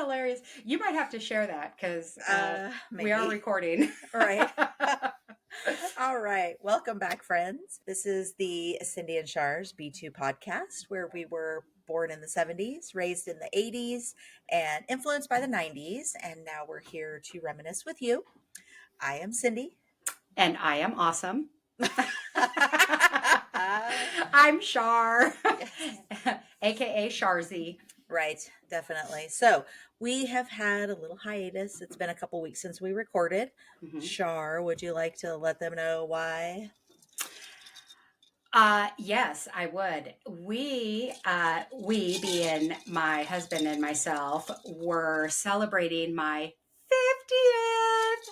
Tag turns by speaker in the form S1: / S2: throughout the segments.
S1: hilarious. You might have to share that because we are
S2: Maybe.
S1: recording.
S2: All right. All right. Welcome back, friends. This is the Cindy and Shar's B2 podcast, where we were born in the 70s, raised in the 80s, and influenced by the 90s. And now we're here to reminisce with you. I am Cindy.
S1: And I am awesome. I'm Shar,
S2: Yes.
S1: aka Sharzy.
S2: Right, definitely. So we have had a little hiatus. It's been a couple weeks since we recorded.
S1: Mhm.
S2: Shar, would you like to let them know why?
S1: Yes, I would. We being my husband and myself, were celebrating my 50th.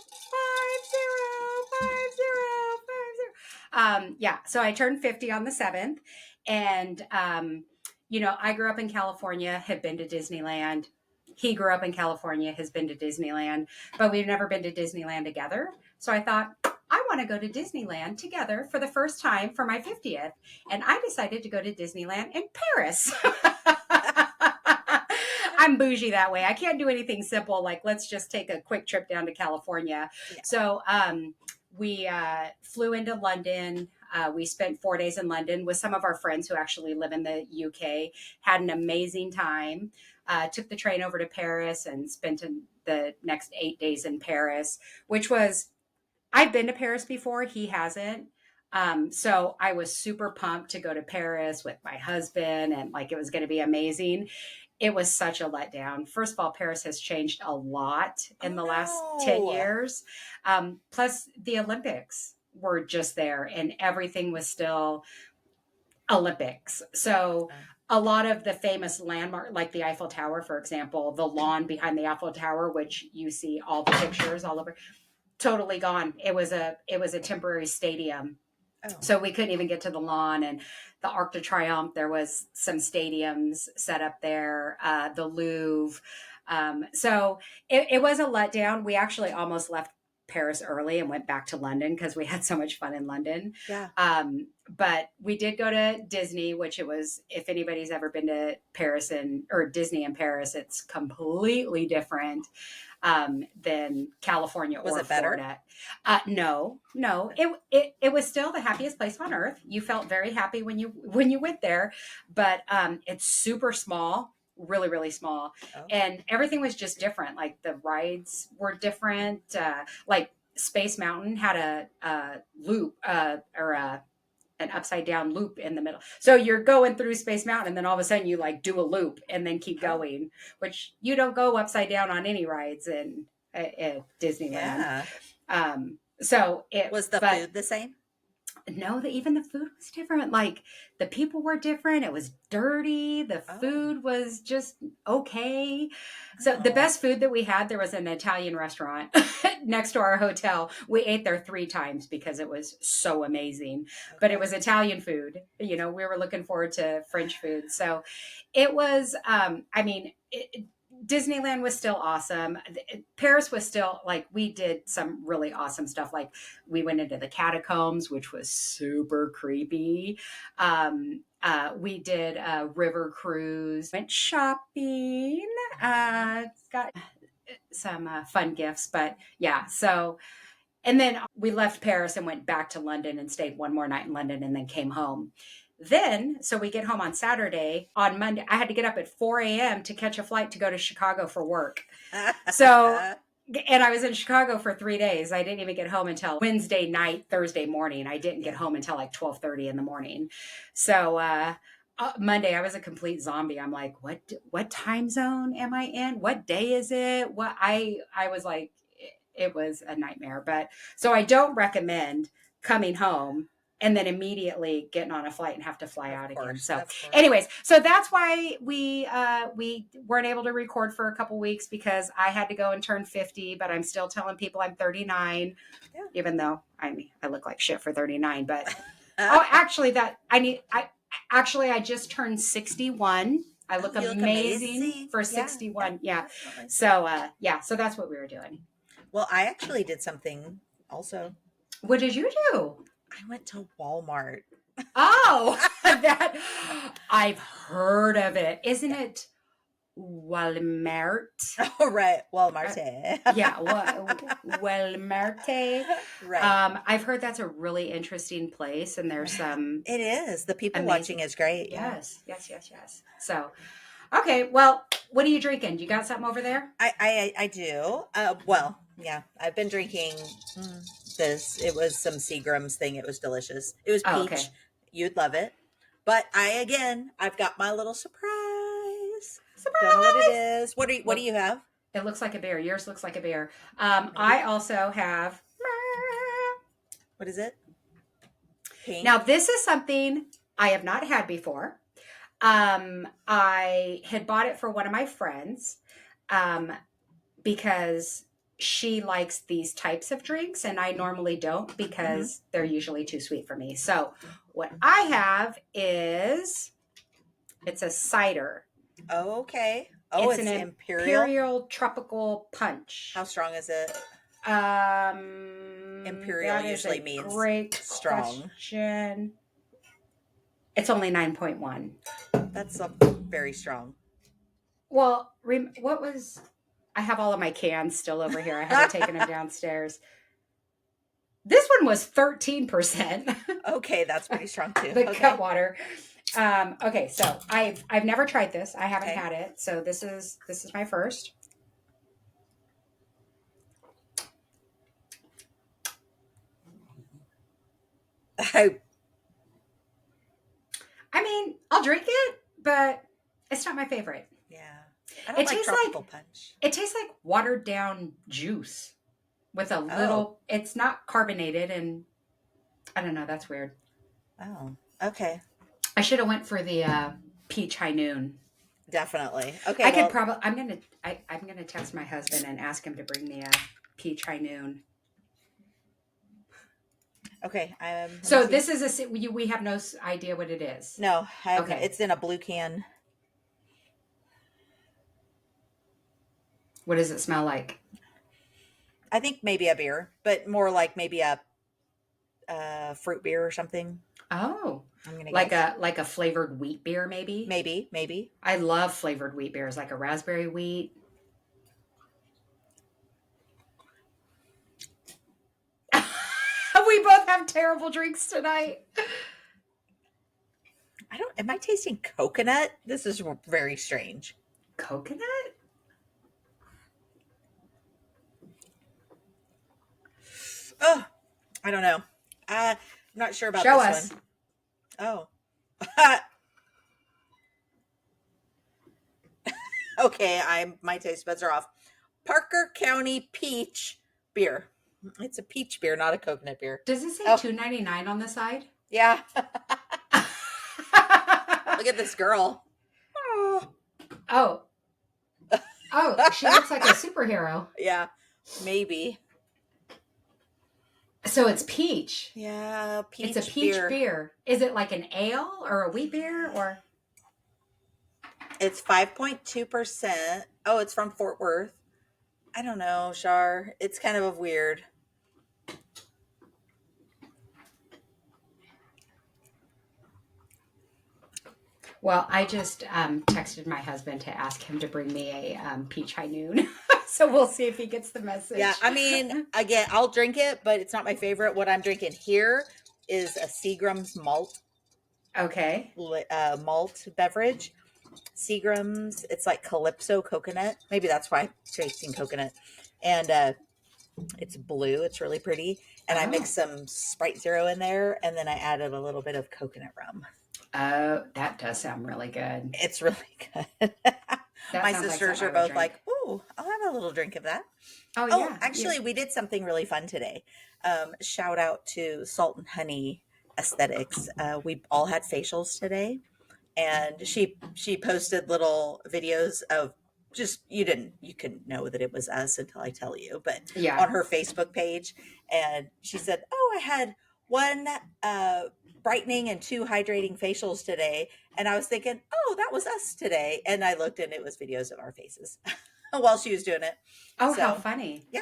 S1: 50. Yeah, so I turned 50 on the 7th. And, I grew up in California, have been to Disneyland. He grew up in California, has been to Disneyland, but we've never been to Disneyland together. So I thought, I want to go to Disneyland together for the first time for my 50th. And I decided to go to Disneyland in Paris. I'm bougie that way. I can't do anything simple like let's just take a quick trip down to California.
S2: Yeah.
S1: So we flew into London. We spent 4 days in London with some of our friends who actually live in the UK. Had an amazing time. Took the train over to Paris and spent the next 8 days in Paris, which was, I've been to Paris before. He hasn't. So I was super pumped to go to Paris with my husband and like it was going to be amazing. It was such a letdown. First of all, Paris has changed a lot in the last 10
S2: Oh,
S1: years. Plus, the Olympics were just there and everything was still Olympics. So
S2: no.
S1: a lot of the famous landmark, like the Eiffel Tower, for example, the lawn behind the Eiffel Tower, which you see all the pictures all over, totally gone. It was a temporary stadium,
S2: Oh,
S1: so we couldn't even get to the lawn. And the Arc de Triomphe, there was some stadiums set up there, the Louvre. So it was a letdown. We actually almost left Paris early and went back to London because we had so much fun in London.
S2: yeah.
S1: But we did go to Disney, which it was, if anybody's ever been to Paris or Disney in Paris, it's completely different than California
S2: Was
S1: or
S2: it better?
S1: Florida. No. It was still the happiest place on earth. You felt very happy when you went there, but it's super small, really really small,
S2: Oh,
S1: and everything was just different. Like the rides were different. Like Space Mountain had a loop or an upside down loop in the middle. So you're going through Space Mountain and then all of a sudden you like do a loop and then keep
S2: oh,
S1: going, which you don't go upside down on any rides at Disneyland.
S2: yeah.
S1: So
S2: Was the
S1: but
S2: food the same?
S1: no, even the food was different. Like the people were different. It was dirty. The
S2: Oh,
S1: food was just okay. So the
S2: oh,
S1: best food that we had, there was an Italian restaurant next to our hotel. We ate there 3 times because it was so amazing. But it
S2: okay.
S1: was Italian food. We were looking forward to French food. So it was, Disneyland was still awesome. Paris was still like, we did some really awesome stuff. Like we went into the catacombs, which was super creepy. We did a river cruise, went shopping, got some fun gifts, but yeah. So, and then we left Paris and went back to London and stayed one more night in London and then came home. Then, so we get home on Saturday. On Monday, I had to get up at 4 a.m. to catch a flight to go to Chicago for work. So, and I was in Chicago for 3 days. I didn't even get home until Wednesday night, Thursday morning. I didn't get
S2: Yeah.
S1: home until like 12:30 in the morning. So, Monday, I was a complete zombie. I'm like, what time zone am I in? What day is it? I was like, it was a nightmare. But so I don't recommend coming home and then immediately getting on a flight and have to fly
S2: Of
S1: out again.
S2: course,
S1: So
S2: of course.
S1: anyways, so that's why we weren't able to record for a couple weeks because I had to go and turn 50, but I'm still telling people I'm 39, even though I look like shit for 39. But
S2: Yeah.
S1: oh, actually I just turned 61. I
S2: Oh,
S1: look
S2: you look
S1: amazing
S2: amazing.
S1: for
S2: Yeah, yeah,
S1: 61. Yeah.
S2: definitely.
S1: So so that's what we were doing.
S2: Well, I actually did something also.
S1: What did you do?
S2: I went to Walmart.
S1: Oh, that I've heard of it. Isn't
S2: Yeah.
S1: it Walmart.
S2: Oh, right. Walmart.
S1: Yeah, Walmart.
S2: Right.
S1: I've heard that's a really interesting place, and there's some
S2: It is. The people watching
S1: amazing.
S2: is great. Yeah.
S1: Yes, yes, yes, yes. So, okay, well, what are you drinking? You got something over there?
S2: I do. Well, yeah. I've been drinking this. It was some Seagram's thing. It was delicious. It was
S1: Oh, okay.
S2: peach. You'd love it. But I've got my little surprise. Don't know what it
S1: Surprise!
S2: is. What do
S1: Look,
S2: you have?
S1: it looks like a bear. Yours looks like a bear.
S2: Maybe.
S1: I also have.
S2: What is it?
S1: Now,
S2: Pink.
S1: this is something I have not had before. I had bought it for one of my friends um, because she likes these types of drinks, and I normally don't
S2: Hmm.
S1: because they're usually too sweet for me. So, what I have is it's a cider.
S2: Oh, okay. Oh,
S1: It's an
S2: it's Imperial.
S1: imperial tropical punch.
S2: How strong is it? Imperial
S1: That is
S2: usually
S1: a
S2: means
S1: great
S2: strong.
S1: question. It's only 9.1.
S2: That's very strong.
S1: Well, what was I have all of my cans still over here. I haven't taken them downstairs. This one was 13%.
S2: Okay, that's pretty strong too.
S1: The
S2: Okay.
S1: Cutwater. Okay, so I've never tried this. I haven't
S2: Okay.
S1: had it. So this is my first.
S2: I,
S1: I mean, I'll drink it, but it's not my favorite.
S2: yeah. I don't
S1: It
S2: like
S1: tastes
S2: tropical
S1: like
S2: punch.
S1: it tastes like watered down juice with a
S2: Oh.
S1: little. It's not carbonated, and I don't know. That's weird.
S2: Oh. Okay.
S1: I should have went for the peach high noon.
S2: Definitely. Okay,
S1: I could
S2: well,
S1: probably. I'm gonna text my husband and ask him to bring me a peach high noon.
S2: okay. Let me
S1: So
S2: see.
S1: this is we have no idea what it is.
S2: No,
S1: Okay,
S2: it's in a blue can.
S1: what does it smell like?
S2: I think maybe a beer, but more like maybe a fruit beer or something.
S1: Oh,
S2: I'm gonna
S1: like
S2: guess.
S1: a flavored wheat beer, maybe.
S2: Maybe.
S1: I love flavored wheat beers, like a raspberry wheat. We both have terrible drinks tonight.
S2: I don't. Am I tasting coconut? This is very strange.
S1: Coconut?
S2: Oh, I don't know. I'm not sure about
S1: Show
S2: this
S1: us.
S2: one. Oh. Okay, my taste buds are off. Parker County Peach Beer. It's a peach beer, not a coconut beer.
S1: Does it say
S2: Oh,
S1: $2.99 on the side?
S2: yeah. Look at this girl.
S1: Oh, she looks like a superhero.
S2: Yeah, maybe.
S1: So it's peach.
S2: Yeah,
S1: It's a
S2: peach
S1: peach
S2: beer.
S1: beer. Is it like an ale or a wheat beer or?
S2: It's 5.2%. Oh, it's from Fort Worth. I don't know, Shar. It's kind of weird.
S1: Well, I just texted my husband to ask him to bring me a peach high noon. So we'll see if he gets the message.
S2: Yeah, I mean, again, I'll drink it, but it's not my favorite. What I'm drinking here is a Seagram's
S1: Okay.
S2: malt beverage. Seagram's, it's like Calypso coconut. Maybe that's why I'm tasting coconut. And it's blue. It's really pretty. And I
S1: Oh.
S2: mixed some Sprite Zero in there, and then I added a little bit of coconut rum.
S1: Oh, that does sound really good.
S2: It's really good.
S1: That
S2: My
S1: sounds like
S2: sisters
S1: something I
S2: are
S1: would
S2: both
S1: drink.
S2: like, "Ooh, I'll have a little drink of that."
S1: Oh
S2: Oh,
S1: yeah.
S2: actually, we did something really fun today. Shout out to Salt and Honey Aesthetics. We all had facials today, and she posted little videos of just you couldn't know that it was us until I tell you, but
S1: Yeah.
S2: on her Facebook page, and she said, "Oh, I had one brightening and two hydrating facials today," and I was thinking, "Oh, that was us today," and I looked and it was videos of our faces while she was doing it.
S1: Oh, how
S2: So
S1: funny.
S2: yeah.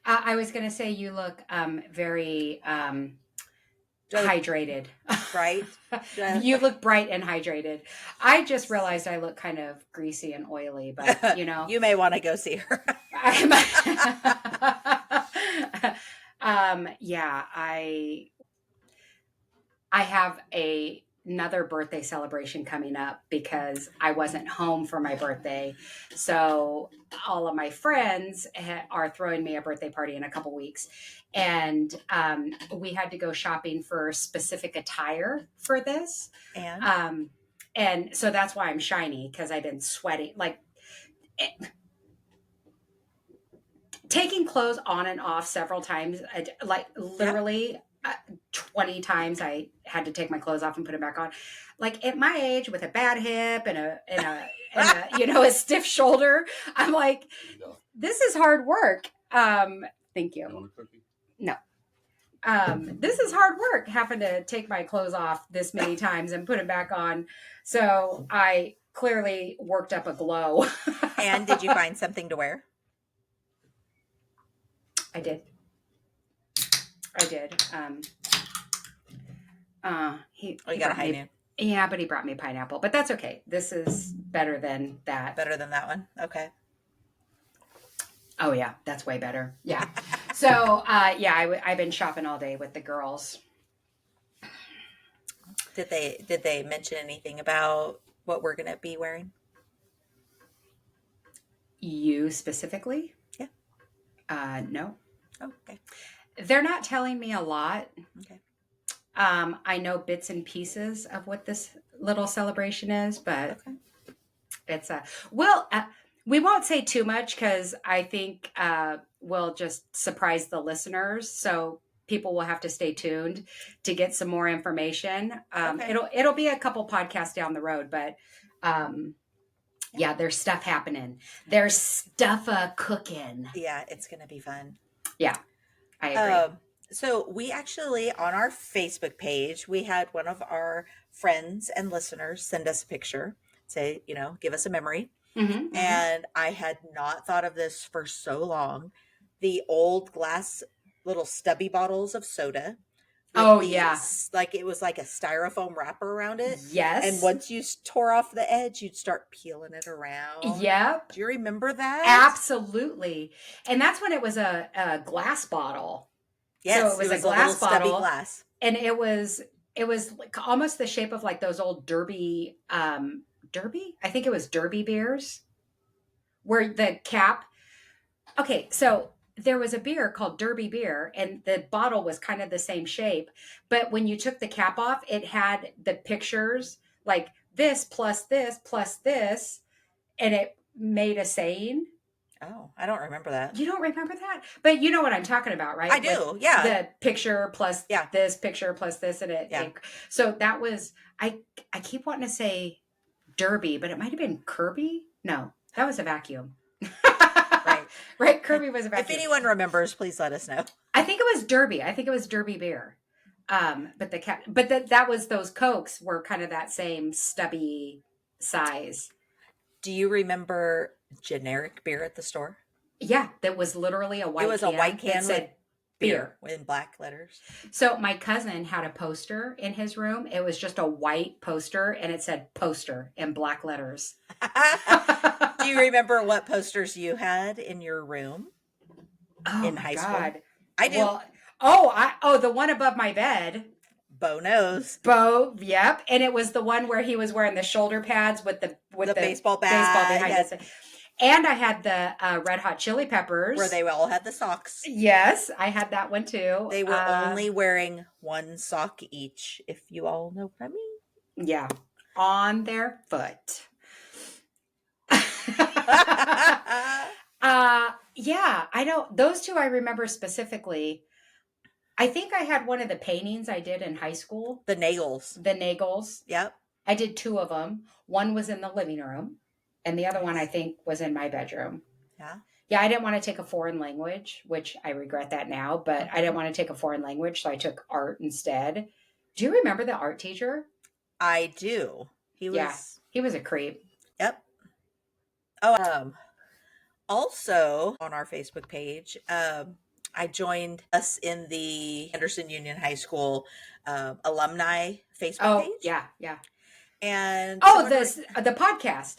S1: I was going to say you look very hydrated.
S2: Bright.
S1: You look bright and hydrated. I just realized I look kind of greasy and oily, but
S2: You may want to go see her.
S1: Yeah, I have another birthday celebration coming up because I wasn't home for my birthday. So all of my friends are throwing me a birthday party in a couple weeks. And we had to go shopping for specific attire for this. And so that's why I'm shiny, because I've been sweating. Like, taking clothes on and off several times, like literally 20 times I had to take my clothes off and put them back on. Like, at my age, with a bad hip and a stiff shoulder, I'm like, this is hard work. Thank you.
S3: You want a cookie?
S1: No. This is hard work, having to take my clothes off this many times and put them back on. So I clearly worked up a glow.
S2: And did you find something to wear?
S1: I did.
S2: You got a high noon.
S1: Yeah, but he brought me pineapple. But that's okay. This is better than that.
S2: Better than that one? Okay.
S1: Oh, yeah. That's way better. Yeah. So, I've been shopping all day with the girls.
S2: Did they mention anything about what we're going to be wearing?
S1: You specifically?
S2: Yeah.
S1: No.
S2: Oh, okay.
S1: They're not telling me a lot.
S2: Okay.
S1: I know bits and pieces of what this little celebration is, but it's we won't say too much, because I think we'll just surprise the listeners. So people will have to stay tuned to get some more information. It'll be a couple podcasts down the road, but yeah, there's stuff happening. There's stuff cooking.
S2: Yeah, it's going to be fun.
S1: Yeah, I agree.
S2: So we actually, on our Facebook page, we had one of our friends and listeners send us a picture, say, give us a memory.
S1: Mm-hmm,
S2: and I had not thought of this for so long. The old glass little stubby bottles of soda.
S1: Yeah.
S2: Like it was like a styrofoam wrapper around it.
S1: Yes.
S2: And once you tore off the edge, you'd start peeling it around.
S1: Yep.
S2: Do you remember that?
S1: Absolutely. And that's when it was a glass bottle.
S2: Yes,
S1: so it was a glass bottle.
S2: Stubby glass.
S1: And it was like almost the shape of like those old Derby, Derby? I think it was Derby beers, where the cap. Okay, so there was a beer called Derby beer, and the bottle was kind of the same shape, but when you took the cap off, it had the pictures like this plus this plus this, and it made a saying.
S2: Oh, I don't remember that.
S1: You don't remember that? But you know what I'm talking about, right?
S2: I do, yeah.
S1: The picture plus this picture plus this, and so that was, I keep wanting to say Derby, but it might have been Kirby. No, that was a vacuum. Right. Kirby was a vacuum.
S2: If anyone remembers, please let us know.
S1: I think it was Derby. I think it was Derby beer. But that was, those Cokes were kind of that same stubby size.
S2: Do you remember generic beer at the store?
S1: Yeah, that was literally a white can.
S2: It was a white can that
S1: said beer
S2: in black letters.
S1: So my cousin had a poster in his room. It was just a white poster, and it said poster in black letters.
S2: Do you remember what posters you had in your room in high school? I do.
S1: Well, the one above my bed.
S2: Bo knows.
S1: Yep. And it was the one where he was wearing the shoulder pads with the
S2: baseball bat
S1: behind it. And I had the Red Hot Chili Peppers.
S2: Where they all had the socks.
S1: Yes, I had that one too.
S2: They were only wearing one sock each, if you all know what I mean.
S1: Yeah. On their foot. Yeah, I don't. Those two I remember specifically. I think I had one of the paintings I did in high school.
S2: The Nagels.
S1: Yep. I did two of them. One was in the living room, and the other one I think was in my bedroom.
S2: Yeah.
S1: Yeah, I didn't want to take a foreign language, which I regret that now, but I didn't want to take a foreign language, so I took art instead. Do you remember the art teacher?
S2: I do. He was
S1: a creep.
S2: Yep. Oh, also on our Facebook page, I joined us in the Anderson Union High School alumni Facebook
S1: Oh,
S2: page,
S1: yeah, yeah.
S2: and
S1: Oh,
S2: someone,
S1: the podcast.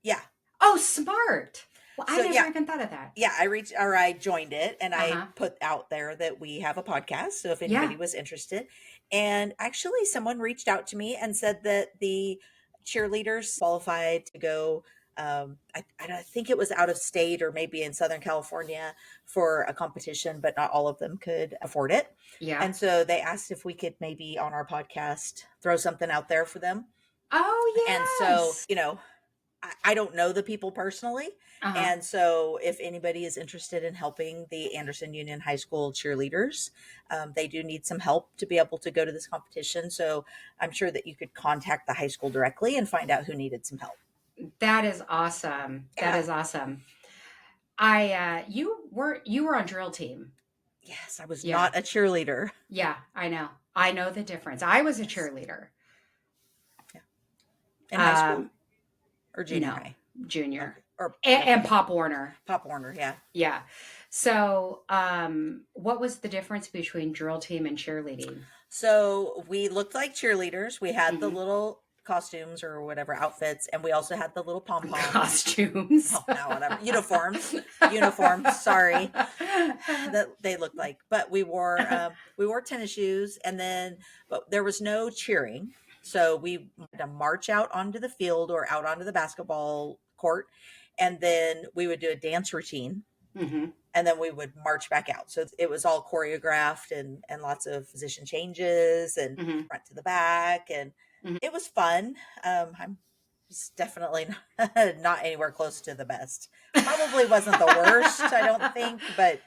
S2: yeah.
S1: Oh, smart. Well, I
S2: So
S1: never
S2: yeah,
S1: even thought of that.
S2: yeah, I joined it, and I
S1: Uh-huh.
S2: put out there that we have a podcast. So if
S1: Yeah.
S2: anybody was interested, and actually someone reached out to me and said that the cheerleaders qualified to go. I think it was out of state or maybe in Southern California for a competition, but not all of them could afford it.
S1: Yeah.
S2: And so they asked if we could maybe on our podcast throw something out there for them. And
S1: Oh,
S2: so,
S1: yes.
S2: I don't know the people personally.
S1: Uh-huh.
S2: And so, if anybody is interested in helping the Anderson Union High School cheerleaders, they do need some help to be able to go to this competition. So, I'm sure that you could contact the high school directly and find out who needed some help.
S1: That is awesome. That
S2: Yeah.
S1: is awesome. You were on drill team.
S2: Yes, I was
S1: Yeah.
S2: not a cheerleader.
S1: Yeah, I know. I know the difference. I was a
S2: Yes.
S1: cheerleader.
S2: Yeah. In high school
S1: Um,
S2: or junior
S1: no,
S2: high?
S1: junior.
S2: Okay. Or,
S1: And
S2: okay.
S1: Pop Warner.
S2: Pop Warner. Yeah.
S1: Yeah. So, what was the difference between drill team and cheerleading?
S2: So we looked like cheerleaders. We had the
S1: Hmm.
S2: little costumes or whatever outfits, and we also had the little pom poms.
S1: Costumes.
S2: Oh, no, whatever. Uniforms. Sorry, that they looked like. But we wore tennis shoes, and then but there was no cheering, so we had to march out onto the field or out onto the basketball court, and then we would do a dance routine,
S1: Hmm.
S2: and then we would march back out. So it was all choreographed and lots of position changes and
S1: Hmm.
S2: front to the back, and
S1: Hmm.
S2: it was fun. I'm definitely not anywhere close to the best. Probably wasn't the worst, I don't think, but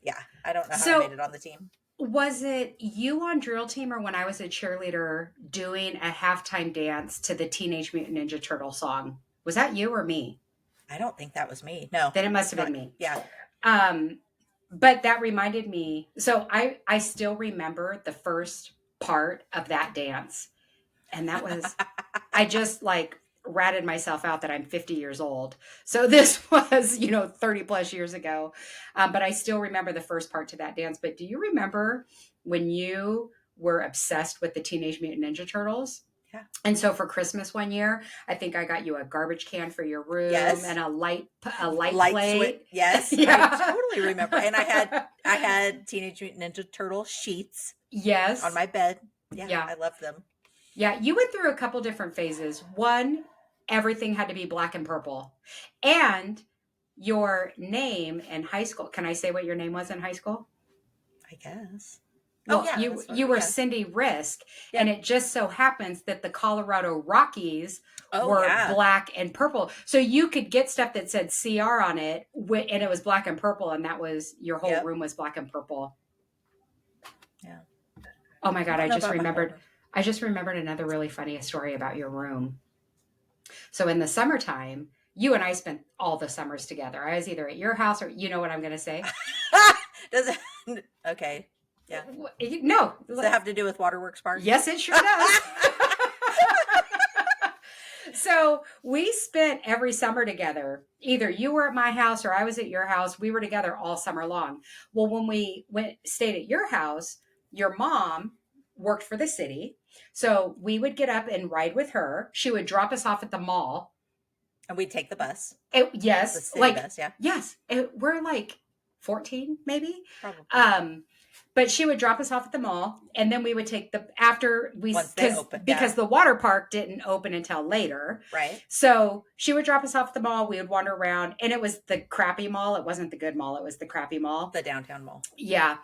S2: yeah, I don't know how I made
S1: So,
S2: it on the team.
S1: was it you on drill team or when I was a cheerleader doing a halftime dance to the Teenage Mutant Ninja Turtle song? Was that you or me?
S2: I don't think that was me. No,
S1: Then it must have been
S2: not.
S1: me.
S2: Yeah.
S1: Um, but that reminded me. So I still remember the first part of that dance, and that was I just like ratted myself out that I'm 50 years old. So this was 30 plus years ago. But I still remember the first part to that dance. But do you remember when you were obsessed with the Teenage Mutant Ninja Turtles?
S2: Yeah.
S1: And so for Christmas one year, I think I got you a garbage can for your room
S2: Yes.
S1: and a light
S2: Light switch.
S1: plate.
S2: Yes, I
S1: Yeah.
S2: totally remember. And I had Teenage Mutant Ninja Turtle sheets on
S1: Yes.
S2: my bed. Yeah,
S1: Yeah.
S2: I loved them.
S1: Yeah. You went through a couple different phases. One, everything had to be black and purple. And your name in high school. Can I say what your name was in high school?
S2: I guess. Oh
S1: Well,
S2: yeah,
S1: you
S2: that's fine.
S1: you were
S2: Yeah.
S1: Cindy Risk, and
S2: Yeah.
S1: it just so happens that the Colorado Rockies
S2: Oh
S1: were
S2: yeah.
S1: black and purple. So you could get stuff that said CR on it, and it was black and purple, and that was your whole
S2: Yep.
S1: room was black and purple.
S2: Yeah.
S1: Oh my
S2: I
S1: God,
S2: don't know about my whole room.
S1: I just remembered another really funny story about your room. So in the summertime, you and I spent all the summers together. I was either at your house or you know what I'm going to say?
S2: Does it? Okay. Yeah.
S1: No.
S2: Does it have to do with Waterworks Park?
S1: Yes, it sure does. So we spent every summer together. Either you were at my house or I was at your house. We were together all summer long. Well, when we stayed at your house, your mom worked for the city. So we would get up and ride with her. She would drop us off at the mall.
S2: And we'd take the bus. The
S1: Yes,
S2: city bus, yeah.
S1: yes, we're like 14 maybe.
S2: Probably.
S1: But she would drop us off at the mall, and then we would take after we
S2: Once they open,
S1: because
S2: yeah.
S1: the water park didn't open until later.
S2: Right.
S1: So she would drop us off at the mall. We would wander around, and it was the crappy mall. It wasn't the good mall. It was the crappy mall.
S2: The downtown mall.
S1: Yeah.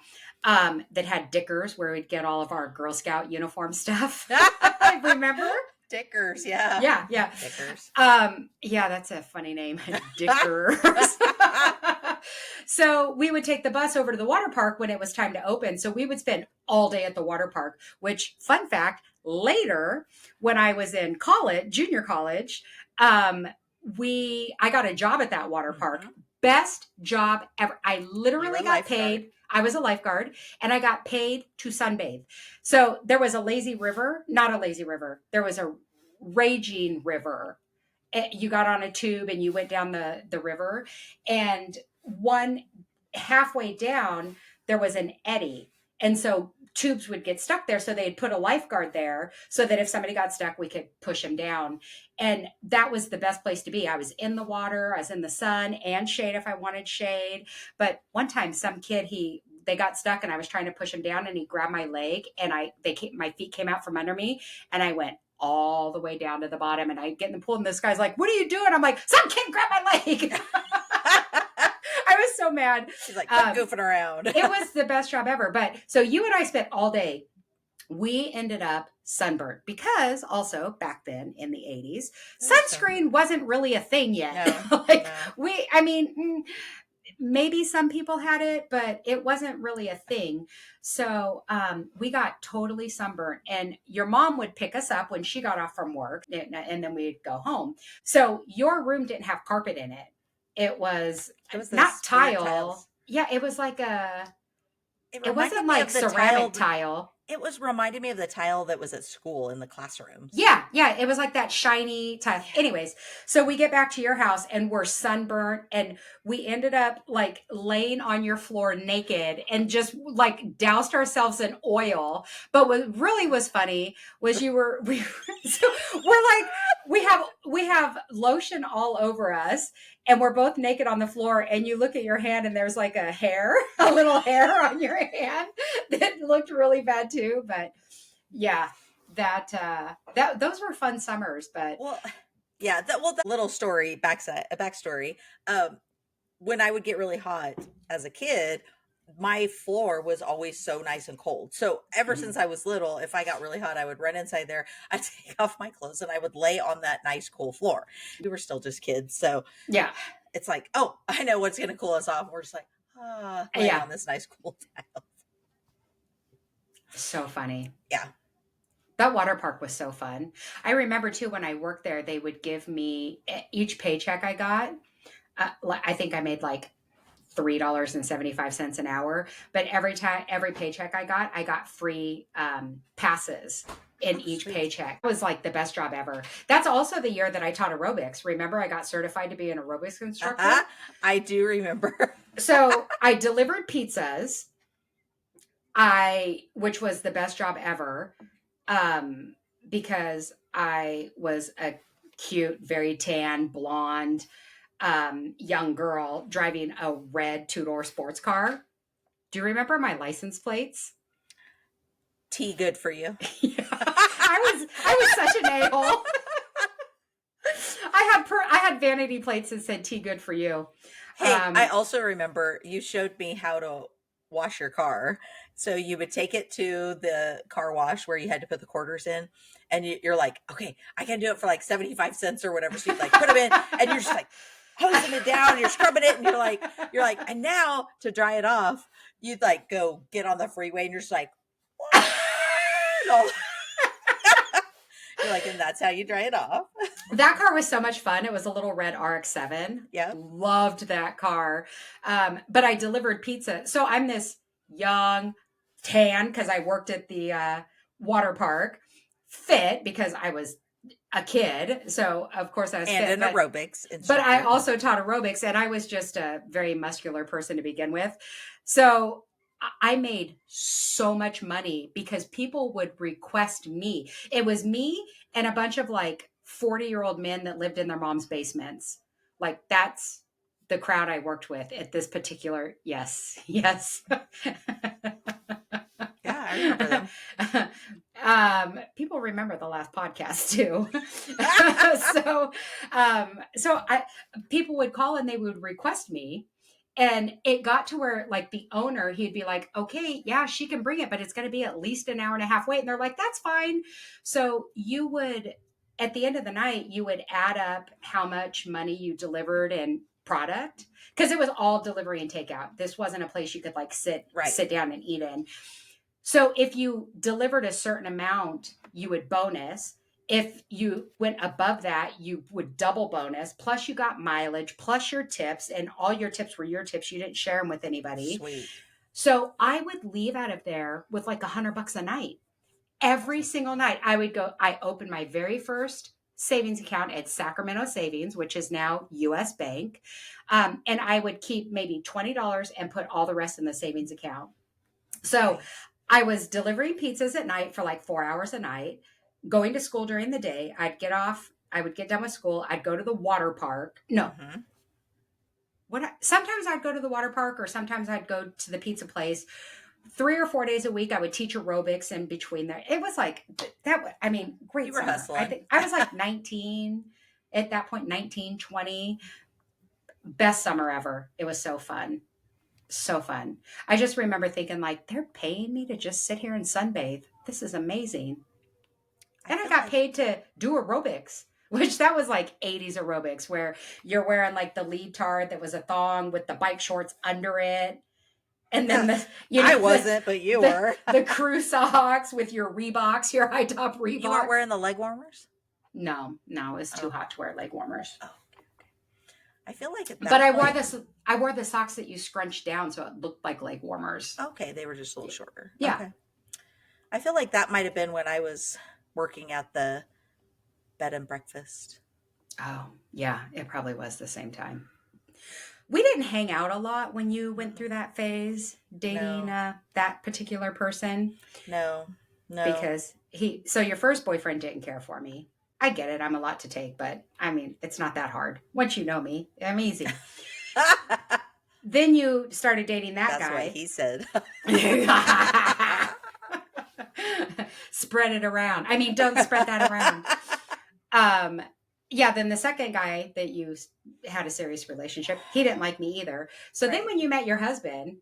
S1: That had Dickers where we'd get all of our Girl Scout uniform stuff. I remember.
S2: Dickers, yeah.
S1: Yeah, yeah.
S2: Dickers.
S1: Yeah, that's a funny name. Dickers. So we would take the bus over to the water park when it was time to open. So we would spend all day at the water park, which fun fact, later when I was in college, junior college, I got a job at that water park.
S2: Mhm.
S1: Best job ever. I
S2: You
S1: literally
S2: were a
S1: got
S2: lifeguard.
S1: paid. I was a lifeguard and I got paid to sunbathe. So there was a lazy river, not a lazy river. There was a raging river. You got on a tube and you went down the river, and one halfway down there was an eddy. And so tubes would get stuck there. So they'd put a lifeguard there so that if somebody got stuck, we could push them down. And that was the best place to be. I was in the water, I was in the sun and shade if I wanted shade. But one time some kid, they got stuck and I was trying to push him down and he grabbed my leg and my feet came out from under me and I went all the way down to the bottom and I get in the pool and this guy's like, "What are you doing?" I'm like, "Some kid grabbed my leg." I was so mad.
S2: She's like, quit goofing around.
S1: It was the best job ever. But so you and I spent all day. We ended up sunburnt because also back then in the 80s, sunscreen wasn't really a thing yet. No. Maybe some people had it, but it wasn't really a thing. So we got totally sunburnt and your mom would pick us up when she got off from work and then we'd go home. So your room didn't have carpet in it. It was not tile. Yeah, it was like it wasn't like ceramic tile.
S2: It was reminding me of the tile that was at school in the classrooms.
S1: Yeah. It was like that shiny tile. Anyways, so we get back to your house and we're sunburnt and we ended up like laying on your floor naked and just like doused ourselves in oil. But what really was funny was we're like, we have lotion all over us and we're both naked on the floor and you look at your hand and there's like a little hair on your hand that looked really bad too. But yeah, those were fun summers. But
S2: that little story, backstory. When I would get really hot as a kid, my floor was always so nice and cold. So ever since I was little, if I got really hot, I would run inside there. I'd take off my clothes and I would lay on that nice cool floor. We were still just kids. So
S1: yeah,
S2: it's like, oh, I know what's going to cool us off. We're just like, lay on this nice cool tile.
S1: So funny.
S2: Yeah.
S1: That water park was so fun. I remember too, when I worked there, they would give me each paycheck I got. I think I made like $3.75 an hour, but every paycheck I got free passes in each paycheck. It was like the best job ever. That's also the year that I taught aerobics. Remember, I got certified to be an aerobics instructor.
S2: I do remember.
S1: So I delivered pizzas, which was the best job ever, because I was a cute, very tan, blonde, young girl driving a red two-door sports car. Do you remember my license plates?
S2: T good for you.
S1: Yeah. I was such an a-hole. I had vanity plates that said T good for you.
S2: Hey, I also remember you showed me how to wash your car. So you would take it to the car wash where you had to put the quarters in, and you're like, okay, I can do it for like 75 cents or whatever. So you like put them in, and you're just like hosing it down, and you're scrubbing it, and you're like, and now to dry it off, you'd like go get on the freeway, and you're just like, you're like, and that's how you dry it off.
S1: That car was so much fun. It was a little red RX-7.
S2: Yeah,
S1: loved that car. But I delivered pizza, so I'm this young tan because I worked at the water park, fit because I was a kid, so of course I was
S2: and
S1: fit,
S2: aerobics instructor.
S1: But I also taught aerobics, and I was just a very muscular person to begin with. So I made so much money because people would request me. It was me and a bunch of like 40-year-old men that lived in their mom's basements. Like that's the crowd I worked with at this particular. Yes.
S2: Yeah, I remember them.
S1: People remember the last podcast too. People would call and they would request me. And it got to where like the owner, he'd be like, okay, yeah, she can bring it, but it's going to be at least an hour and a half wait. And they're like, that's fine. So you would, at the end of the night, you would add up how much money you delivered in product. Because it was all delivery and takeout. This wasn't a place you could like sit down and eat in. So if you delivered a certain amount, you would bonus. If you went above that, you would double bonus. Plus you got mileage, plus your tips, and all your tips were your tips. You didn't share them with anybody.
S2: Sweet.
S1: So I would leave out of there with like $100 a night. Every single night I would go, I opened my very first savings account at Sacramento Savings, which is now US Bank. And I would keep maybe $20 and put all the rest in the savings account. So
S2: Nice.
S1: I was delivering pizzas at night for like 4 hours a night, going to school during the day. I'd get off, I would get done with school. I'd go to the water park. No,
S2: Mm-hmm.
S1: sometimes I'd go to the water park or sometimes I'd go to the pizza place. 3 or 4 days a week, I would teach aerobics in between there. It was like that. I mean,
S2: You
S1: great
S2: were
S1: summer. I
S2: hustling.
S1: think I was like 19 at that point, 19, 20. Best summer ever. It was so fun. So fun. I just remember thinking like, they're paying me to just sit here and sunbathe. This is amazing.
S2: I
S1: And I
S2: feel
S1: got
S2: like
S1: paid to do aerobics, which that was like 80s aerobics where you're wearing like the leotard that was a thong with the bike shorts under it. And then the,
S2: I wasn't, but you were.
S1: the crew socks with your Reeboks, your high top
S2: You weren't
S1: Reeboks.
S2: wearing the leg warmers?
S1: No, it's too
S2: Oh.
S1: hot to wear leg warmers.
S2: Oh, okay. I feel like at that
S1: But
S2: point,
S1: I wore the socks that you scrunched down so it looked like leg warmers.
S2: okay, they were just a little shorter.
S1: Yeah.
S2: Okay. I feel like that might have been when I was working at the bed and breakfast.
S1: Oh, yeah, it probably was the same time. We didn't hang out a lot when you went through that phase dating
S2: No.
S1: that particular person
S2: No.
S1: because so your first boyfriend didn't care for me. I get it. I'm a lot to take, but I mean, it's not that hard. Once you know me, I'm easy. Then you started dating that
S2: That's
S1: guy.
S2: what he said.
S1: Spread it around. I mean, don't spread that around. Yeah, then the second guy that you had a serious relationship, he didn't like me either. So then
S2: Right.
S1: when you met your husband,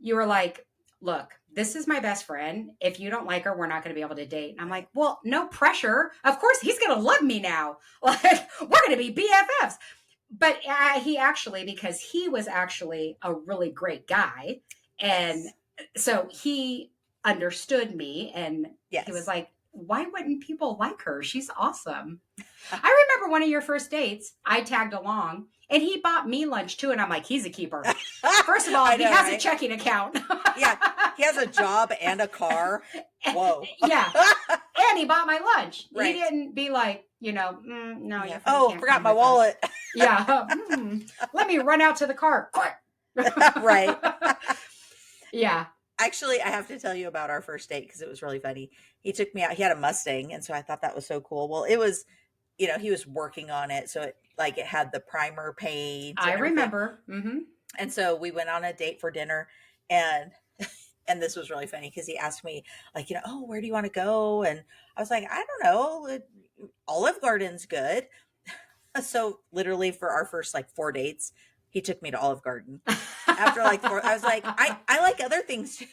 S1: you were like, look, this is my best friend. If you don't like her, we're not going to be able to date. And I'm like, well, no pressure. Of course, he's going to love me now. Like, we're going to be BFFs. But he actually, because he was actually a really great guy. And
S2: Yes.
S1: so he understood me and
S2: Yes.
S1: he was like, why wouldn't people like her? She's awesome. I remember one of your first dates, I tagged along and he bought me lunch too. And I'm like, he's a keeper. First of all,
S2: I
S1: he
S2: know,
S1: has a
S2: right?
S1: checking account.
S2: Yeah, he has a job and a car. Whoa.
S1: Yeah. And he bought my lunch.
S2: Right.
S1: He didn't be like, no,
S2: Yeah.
S1: your friend
S2: Oh,
S1: can't
S2: forgot
S1: come
S2: my
S1: with us.
S2: wallet.
S1: Yeah. Let me run out to the car. Quick.
S2: Right.
S1: Yeah.
S2: Actually, I have to tell you about our first date because it was really funny. He took me out. He had a Mustang, and so I thought that was so cool. Well, it was, he was working on it, so it had the primer paint.
S1: I
S2: And everything.
S1: remember. Mm-hmm.
S2: And so we went on a date for dinner, and this was really funny because he asked me, like, oh, where do you want to go? And I was like, I don't know, Olive Garden's good. So literally for our first like 4 dates, he took me to Olive Garden. After like 4, I was like, I like other things too.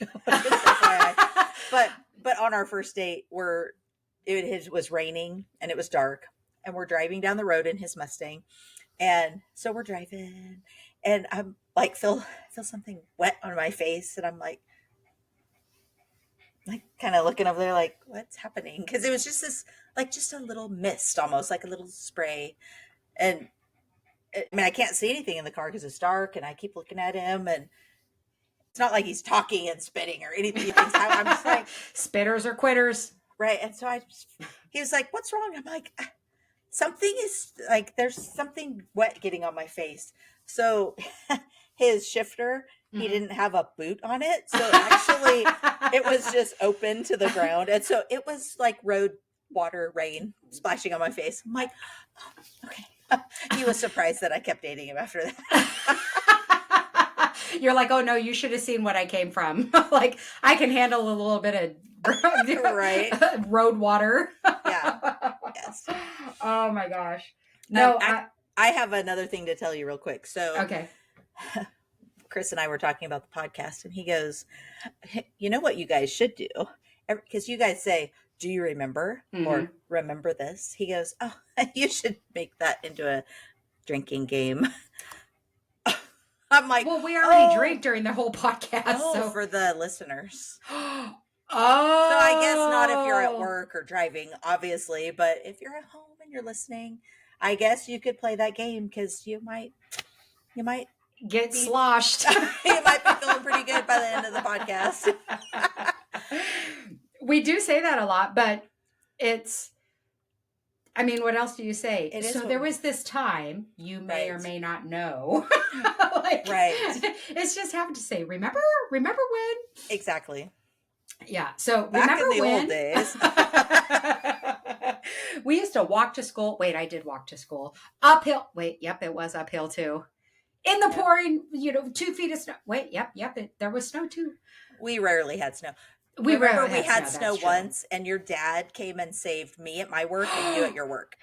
S2: But on our first date, it was raining and it was dark, and we're driving down the road in his Mustang, and so we're driving, and I'm like feel something wet on my face, and I'm like kind of looking over there like, what's happening? Because it was just this just a little mist, almost like a little spray, and I mean I can't see anything in the car because it's dark, and I keep looking at him, and it's not like he's talking and spitting or anything. I'm just like,
S1: spitters or quitters.
S2: right. And so he was like, what's wrong? I'm like, something is like, there's something wet getting on my face. So his shifter, he didn't have a boot on it. So actually it was just open to the ground. And so it was like road water, rain splashing on my face. I'm like, oh, okay. He was surprised that I kept dating him after that.
S1: You're like, oh no, you should have seen what I came from. Like, I can handle a little bit of
S2: Right.
S1: road water.
S2: Yeah. Yes.
S1: Oh my gosh. No,
S2: I have another thing to tell you real quick. So
S1: okay.
S2: Chris and I were talking about the podcast, and he goes, you know what you guys should do? Because you guys say, do you remember? Or remember this? He goes, oh, you should make that into a drinking game. I'm like,
S1: well, we already drink during the whole podcast. So
S2: for the listeners.
S1: Oh.
S2: So I guess not if you're at work or driving, obviously, but if you're at home and you're listening, I guess you could play that game because you might
S1: get sloshed.
S2: You might be feeling pretty good by the end of the podcast.
S1: We do say that a lot, but it's I mean, what else do you say?
S2: It is
S1: So there was this time you may or
S2: right.
S1: may not know. Like,
S2: Right.
S1: it's just happened to say, remember when?
S2: Exactly.
S1: Yeah. So
S2: Back
S1: remember
S2: in the old
S1: when
S2: days.
S1: we used to walk to school? Wait, I did walk to school uphill. Wait, yep, it was uphill too. In the
S2: Yep.
S1: pouring, 2 feet of snow. Wait, yep, there was snow too.
S2: We rarely had snow.
S1: We
S2: Remember,
S1: rarely
S2: we
S1: had
S2: had
S1: snow.
S2: snow
S1: That's true.
S2: once, and your dad came and saved me at my work and you at your work.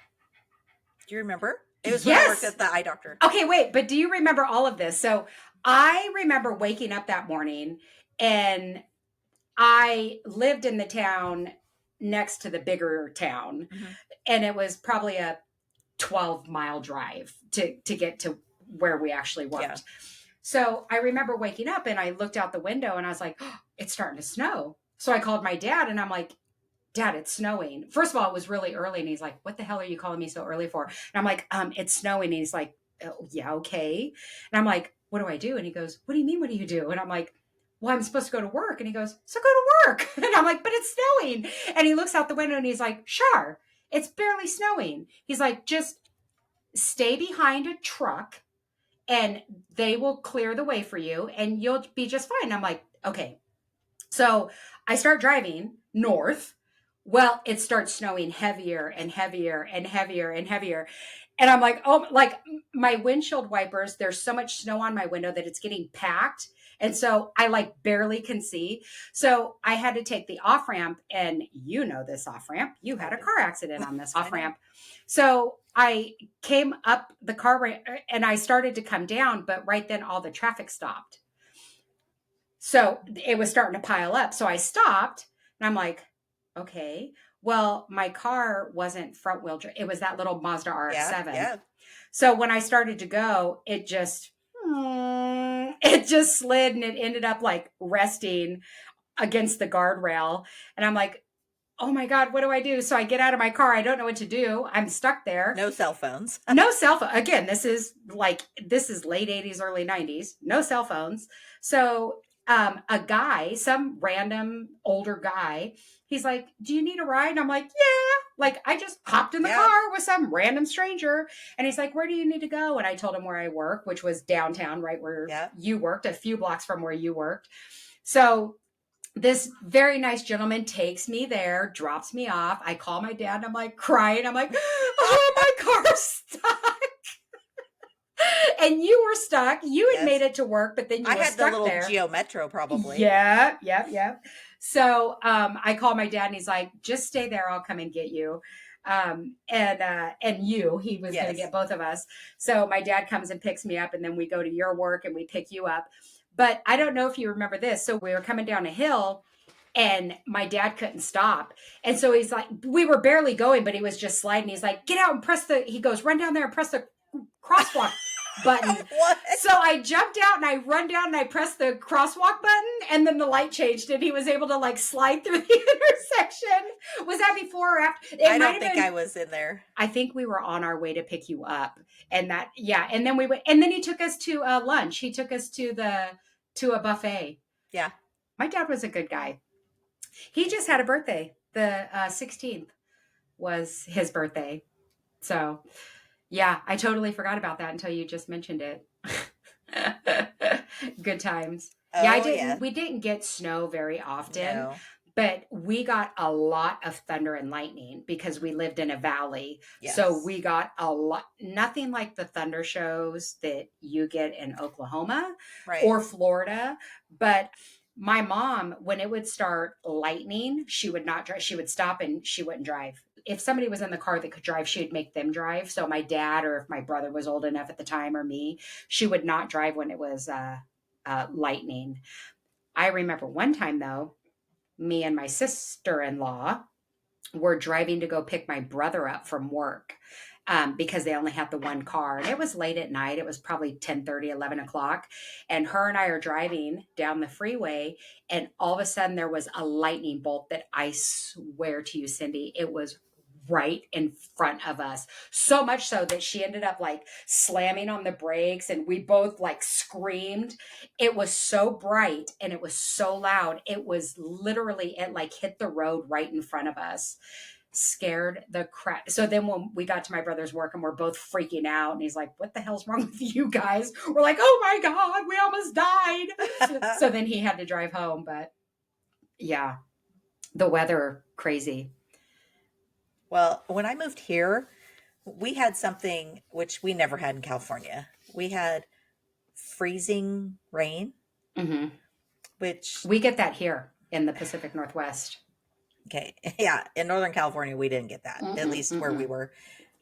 S2: Do you remember? It was when I worked
S1: Yes.
S2: at the eye doctor.
S1: Okay, wait, but do you remember all of this? So I remember waking up that morning, and I lived in the town next to the bigger town,
S2: Mhm.
S1: and it was probably a 12-mile drive to get to where we actually
S2: Yeah.
S1: worked. So I remember waking up and I looked out the window and I was like, oh, it's starting to snow. So I called my dad and I'm like, Dad, it's snowing. First of all, it was really early. And he's like, what the hell are you calling me so early for? And I'm like, it's snowing. And he's like, oh, yeah, okay. And I'm like, what do I do? And he goes, what do you mean? What do you do? And I'm like, well, I'm supposed to go to work. And he goes, so go to work. And I'm like, but it's snowing. And he looks out the window and he's like, sure, it's barely snowing. He's like, just stay behind a truck and they will clear the way for you and you'll be just fine. I'm like, okay. So I start driving north. Well, it starts snowing heavier and heavier and heavier and heavier. And I'm like, oh, like my windshield wipers, there's so much snow on my window that it's getting packed. And so I like barely can see. So I had to take the off ramp, and you know this off ramp. You
S2: I
S1: had a
S2: do.
S1: car accident on this
S2: I
S1: off
S2: know.
S1: ramp. So I came up the car ramp and I started to come down, but right then all the traffic stopped. So it was starting to pile up. So I stopped and I'm like, okay, well, my car wasn't front wheel drive. It was that little Mazda
S2: Yeah.
S1: RX-7.
S2: Yeah.
S1: So when I started to go, it just slid and it ended up like resting against the guardrail. And I'm like, oh my God, what do I do? So I get out of my car. I don't know what to do. I'm stuck there.
S2: No cell phones.
S1: No cell phone. Again, this is late 80s, early 90s. No cell phones. So a guy, some random older guy, he's like, do you need a ride? And I'm like, yeah. Like I just hopped in the
S2: Yeah.
S1: car with some random stranger. And he's like, where do you need to go? And I told him where I work, which was downtown, right where
S2: Yeah.
S1: you worked, a few blocks from where you worked. So this very nice gentleman takes me there, drops me off. I call my dad and I'm like crying. I'm like, oh, my car's stuck. And you were stuck. You had
S2: Yes.
S1: made it to work, but then you
S2: I
S1: were
S2: had the
S1: stuck
S2: little
S1: there.
S2: Geo Metro probably.
S1: Yeah. So I call my dad and he's like, just stay there. I'll come and get you. And he was going to
S2: Yes.
S1: get both of us. So my dad comes and picks me up and then we go to your work and we pick you up. But I don't know if you remember this. So we were coming down a hill and my dad couldn't stop. And so he's like, we were barely going, but he was just sliding. He's like, get out and he goes, run down there and press the crosswalk button.
S2: What?
S1: So I jumped out and I run down and I pressed the crosswalk button and then the light changed and he was able to like slide through the intersection. Was that before or after?
S2: I don't think I was in there.
S1: I think we were on our way to pick you up. And and then we went, and then he took us to lunch. He took us to a buffet.
S2: Yeah.
S1: My dad was a good guy. He just had a birthday. The 16th was his birthday. So, yeah, I totally forgot about that until you just mentioned it. Good times.
S2: Oh,
S1: we didn't get snow very often,
S2: No.
S1: but we got a lot of thunder and lightning because we lived in a valley.
S2: Yes.
S1: So we got a lot, nothing like the thunder shows that you get in Oklahoma
S2: Right.
S1: or Florida, but my mom, when it would start lightning, she would not drive. She would stop and she wouldn't drive. If somebody was in the car that could drive, she'd make them drive. So my dad, or if my brother was old enough at the time, or me, she would not drive when it was lightning. I remember one time though, me and my sister-in-law were driving to go pick my brother up from work. Because they only had the one car and it was late at night. It was probably 10:30, 11 o'clock. And her and I are driving down the freeway and all of a sudden there was a lightning bolt that I swear to you, Cindy, it was right in front of us. So much so that she ended up like slamming on the brakes and we both like screamed. It was so bright and it was so loud. It was literally, it like hit the road right in front of us. scared the crap. So then when we got to my brother's work and we're both freaking out, and he's like, "What the hell's wrong with you guys?" We're like, "Oh my God, we almost died." So then he had to drive home. But yeah, the weather crazy.
S2: Well, when I moved here, we had something which we never had in California. We had freezing rain,
S1: Hmm.
S2: which,
S1: We get that here in the Pacific Northwest.
S2: okay, yeah, in Northern California, we didn't get that, at
S1: Mm-mm,
S2: least where we
S1: mm-mm.
S2: were.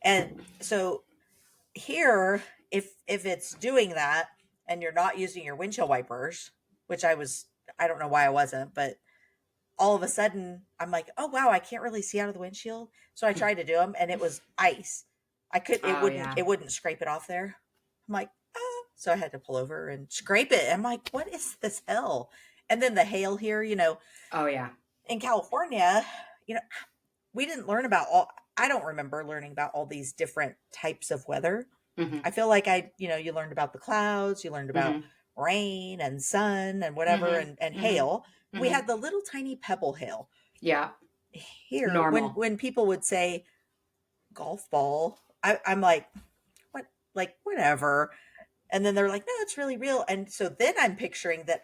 S2: And so here, if it's doing that and you're not using your windshield wipers, which I don't know why I wasn't, but all of a sudden I'm like, oh wow, I can't really see out of the windshield. So I tried to do them and it was ice.
S1: Oh yeah.
S2: It wouldn't scrape it off there. I'm like, ah. So I had to pull over and scrape it. I'm like, what is this hell? And then the hail here,
S1: Oh yeah.
S2: in California, you know, we didn't learn about all, I don't remember learning about all these different types of weather.
S1: Hmm.
S2: I feel like you learned about the clouds, you learned about
S1: Hmm.
S2: rain and sun and whatever
S1: Hmm.
S2: and
S1: Hmm.
S2: hail. We
S1: Hmm.
S2: had the little tiny pebble hail.
S1: Yeah.
S2: Here,
S1: Normal.
S2: when people would say golf ball, I'm like, what, like whatever. And then they're like, no, it's really real. And so then I'm picturing that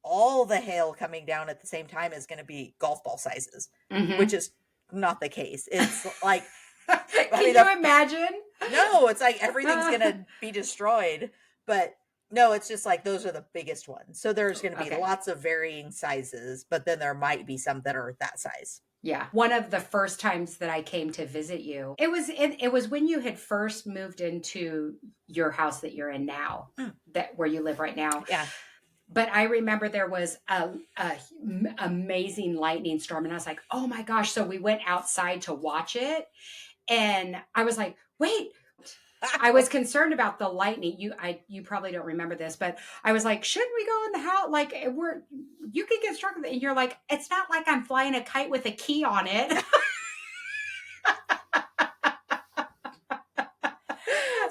S2: all the hail coming down at the same time is going to be golf ball sizes, which
S1: Hmm.
S2: is not the case. It's like, I
S1: Can
S2: mean,
S1: you imagine?
S2: no, it's like everything's going to be destroyed. But no, it's just like those are the biggest ones. So there's going to be
S1: Okay.
S2: lots of varying sizes, but then there might be some that are that size.
S1: Yeah. One of the first times that I came to visit you, it was when you had first moved into your house that you're in now,
S2: Mm,
S1: that where you live right now.
S2: yeah.
S1: But I remember there was a amazing lightning storm, and I was like, "Oh my gosh!" So we went outside to watch it, and I was like, "Wait." I was concerned about the lightning. You probably don't remember this, but I was like, shouldn't we go in the house? Like you could get struck with it. And you're like, it's not like I'm flying a kite with a key on it.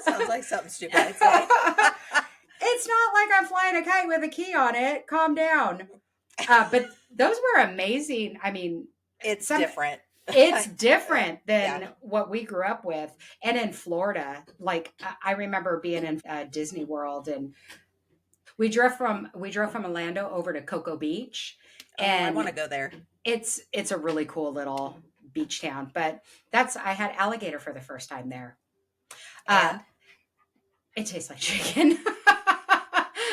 S2: Sounds like something stupid I'd say.
S1: It's not like I'm flying a kite with a key on it. Calm down. But those were amazing. I mean,
S2: It's
S1: some
S2: different.
S1: it's different
S2: Yeah.
S1: than what we grew up with. And in Florida, like I remember being in Disney World, and we drove from Orlando over to Cocoa Beach,
S2: Oh, I want
S1: and
S2: to go there.
S1: it's a really cool little beach town. But I had alligator for the first time there. Uh,
S2: And
S1: it tastes like chicken.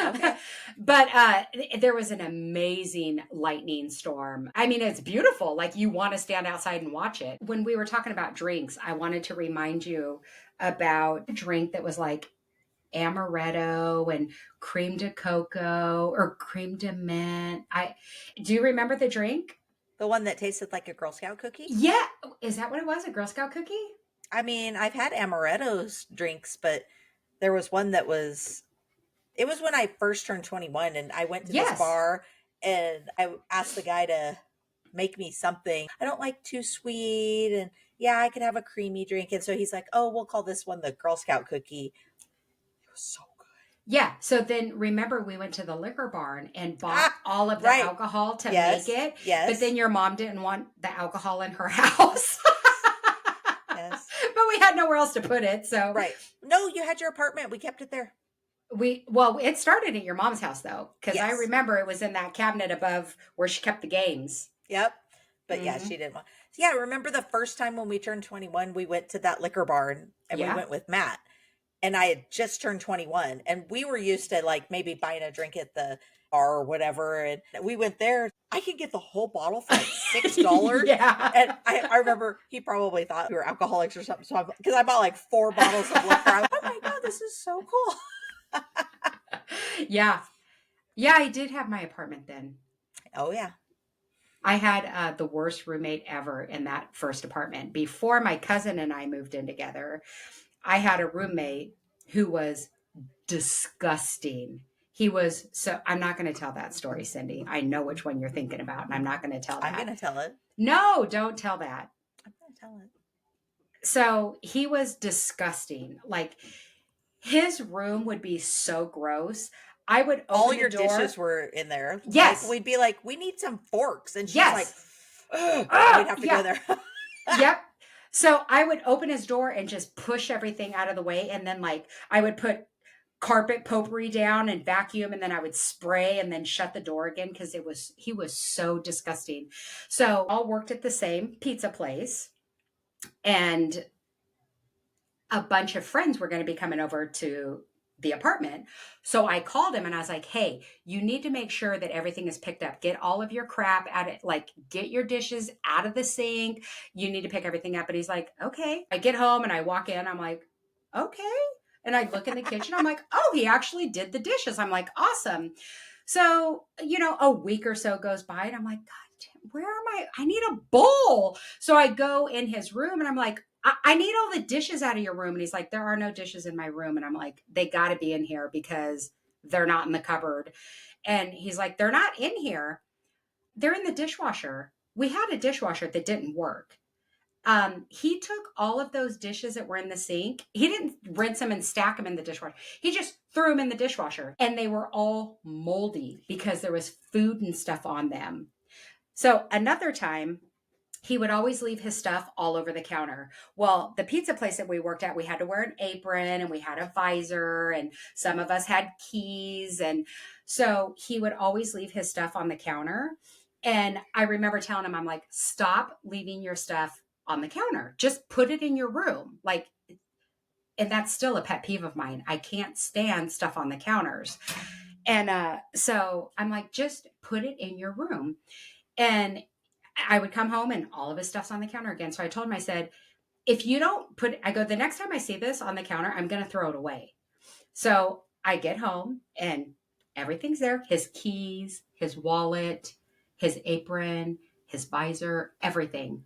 S2: okay.
S1: But there was an amazing lightning storm. I mean, it's beautiful. Like you want to stand outside and watch it. When we were talking about drinks, I wanted to remind you about a drink that was like amaretto and cream de cocoa or cream de mint. I do you remember the drink?
S2: The one that tasted like a Girl Scout cookie?
S1: Yeah, is that what it was? A Girl Scout cookie?
S2: I mean, I've had amaretto's drinks, but there was one that was, it was when I first turned 21 and I went to this
S1: Yes.
S2: bar and I asked the guy to make me something. I don't like too sweet. And yeah, I could have a creamy drink. And so he's like, oh, we'll call this one the Girl Scout cookie. It was so good.
S1: Yeah. So then remember we went to the liquor barn and bought
S2: Ah,
S1: all of the
S2: right.
S1: alcohol to
S2: Yes.
S1: make it.
S2: Yes.
S1: But then your mom didn't want the alcohol in her house.
S2: Yes.
S1: But we had nowhere else to put it. So
S2: Right. No, you had your apartment. We kept it there.
S1: it started at your mom's house though, because I
S2: Yes.
S1: remember it was in that cabinet above where she kept the games.
S2: Yep. But yeah,
S1: Hmm.
S2: she didn't want. Yeah, remember the first time when we turned 21, we went to that liquor barn and we
S1: Yeah.
S2: went with Matt. And I had just turned 21 and we were used to like maybe buying a drink at the bar or whatever. And we went there. I could get the whole bottle for like $6.
S1: Yeah.
S2: And I remember he probably thought we were alcoholics or something. So because I bought like 4 bottles of liquor. I was, oh my God, this is so cool.
S1: Yeah. Yeah, I did have my apartment then.
S2: Oh yeah.
S1: I had the worst roommate ever in that first apartment. Before my cousin and I moved in together, I had a roommate who was disgusting. He was so, I'm not going to tell that story, Cindy. I know which one you're thinking about, and I'm not going to tell
S2: I'm
S1: that.
S2: going to tell it.
S1: No, don't tell that.
S2: I'm going to tell it.
S1: So he was disgusting. Like his room would be so gross. I would open
S2: All
S1: the
S2: your
S1: door.
S2: dishes were in there.
S1: Yes.
S2: Like, we'd be like, we need some forks. And she's
S1: Yes.
S2: like, ugh,
S1: Ah,
S2: we'd have to
S1: yeah.
S2: go there.
S1: Yep. So I would open his door and just push everything out of the way. And then like I would put carpet potpourri down and vacuum, and then I would spray and then shut the door again because he was so disgusting. So all worked at the same pizza place, and a bunch of friends were going to be coming over to the apartment. So I called him and I was like, hey, you need to make sure that everything is picked up. Get all of your crap out of like get your dishes out of the sink. You need to pick everything up. And he's like, okay. I get home and I walk in. I'm like, okay. And I look in the kitchen. I'm like, oh, he actually did the dishes. I'm like, awesome. So, a week or so goes by and I'm like, God, where am I? I need a bowl. So I go in his room and I'm like, I need all the dishes out of your room. And he's like, there are no dishes in my room. And I'm like, they got to be in here because they're not in the cupboard. And he's like, they're not in here. They're in the dishwasher. We had a dishwasher that didn't work. He took all of those dishes that were in the sink. He didn't rinse them and stack them in the dishwasher. He just threw them in the dishwasher and they were all moldy because there was food and stuff on them. So another time, he would always leave his stuff all over the counter. Well, the pizza place that we worked at, we had to wear an apron and we had a visor and some of us had keys. And so he would always leave his stuff on the counter. And I remember telling him, I'm like, stop leaving your stuff on the counter. Just put it in your room. Like, and that's still a pet peeve of mine. I can't stand stuff on the counters. And so I'm like, just put it in your room. And I would come home and all of his stuff's on the counter again. So I told him, I said, if you don't the next time I see this on the counter, I'm going to throw it away. So I get home and everything's there. His keys, his wallet, his apron, his visor, everything.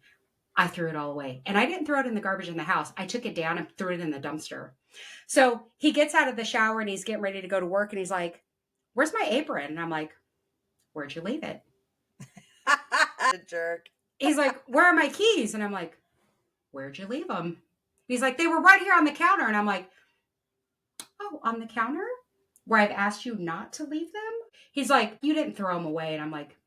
S1: I threw it all away. And I didn't throw it in the garbage in the house. I took it down and threw it in the dumpster. So he gets out of the shower and he's getting ready to go to work. And he's like, where's my apron? And I'm like, where'd you leave it?
S2: A jerk.
S1: He's like, where are my keys? And I'm like, where'd you leave them? He's like, they were right here on the counter. And I'm like, oh, on the counter where I've asked you not to leave them? He's like, you didn't throw them away. And I'm like,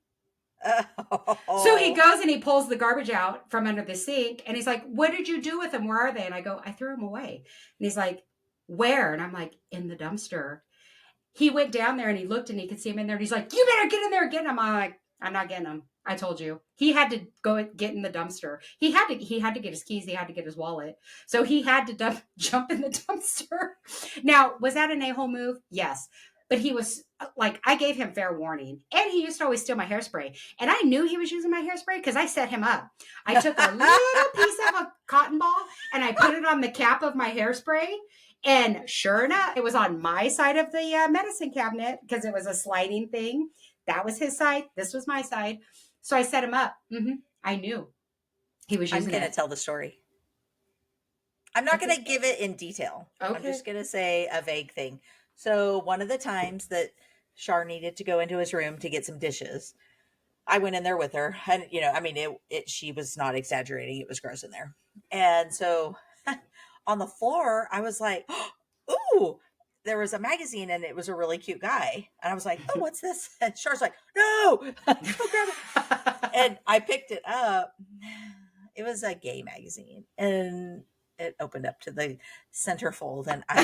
S1: so he goes and he pulls the garbage out from under the sink. And he's like, what did you do with them? Where are they? And I go, I threw them away. And he's like, where? And I'm like, in the dumpster. He went down there and he looked and he could see him in there. And he's like, you better get in there and get them. I'm like, I'm not getting them. I told you. He had to go get in the dumpster. He had to get his keys. He had to get his wallet. So he had to jump in the dumpster. Now, was that an a-hole move? Yes. But he was like, I gave him fair warning. And he used to always steal my hairspray. And I knew he was using my hairspray because I set him up. I took a little piece of a cotton ball and I put it on the cap of my hairspray. And sure enough, it was on my side of the medicine cabinet because it was a sliding thing. That was his side. This was my side. So I set him up. I knew he was using it.
S2: I'm going to tell the story. I'm not going to give it in detail. Okay. I'm just going to say a vague thing. So one of the times that Char needed to go into his room to get some dishes, I went in there with her. And, she was not exaggerating. It was gross in there. And so on the floor, I was like, ooh, there was a magazine and it was a really cute guy. And I was like, oh, what's this? And Char's like, no, go grab it. And I picked it up. It was a gay magazine and it opened up to the centerfold. And I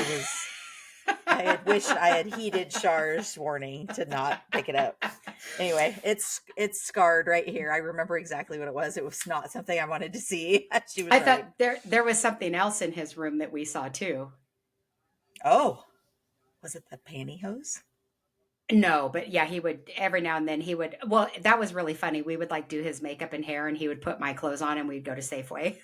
S2: had wished I had heeded Char's warning to not pick it up. Anyway, it's scarred right here. I remember exactly what it was. It was not something I wanted to see. She was
S1: thought there was something else in his room that we saw too.
S2: Oh, was it the pantyhose?
S1: No, but yeah, he would every now and then well, that was really funny. We would like do his makeup and hair and he would put my clothes on and we'd go to Safeway.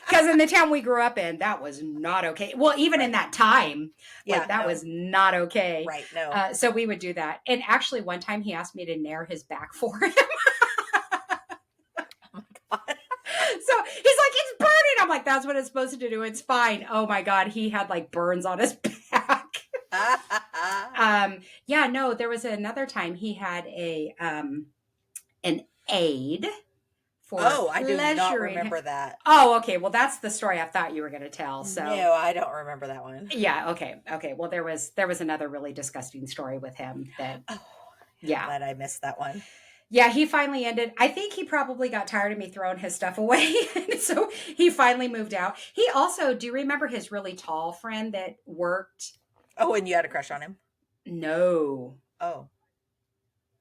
S1: Because in the town we grew up in, that was not okay. Well, even in that time, was not okay.
S2: Right, no.
S1: So we would do that. And actually, one time he asked me to nair his back for him.
S2: Oh my God.
S1: So he's like, it's burning. I'm like, that's what it's supposed to do. It's fine. Oh my God. He had like burns on his back. There was another time he had an aid.
S2: I do not remember that.
S1: Oh, okay. Well, that's the story I thought you were going to tell. So
S2: no, I don't remember that one.
S1: Yeah. Okay. Well, there was another really disgusting story with him that.
S2: I'm glad I missed that one.
S1: Yeah, he finally ended. I think he probably got tired of me throwing his stuff away. So he finally moved out. He also, do you remember his really tall friend that worked?
S2: Oh, and you had a crush on him?
S1: No,
S2: Oh.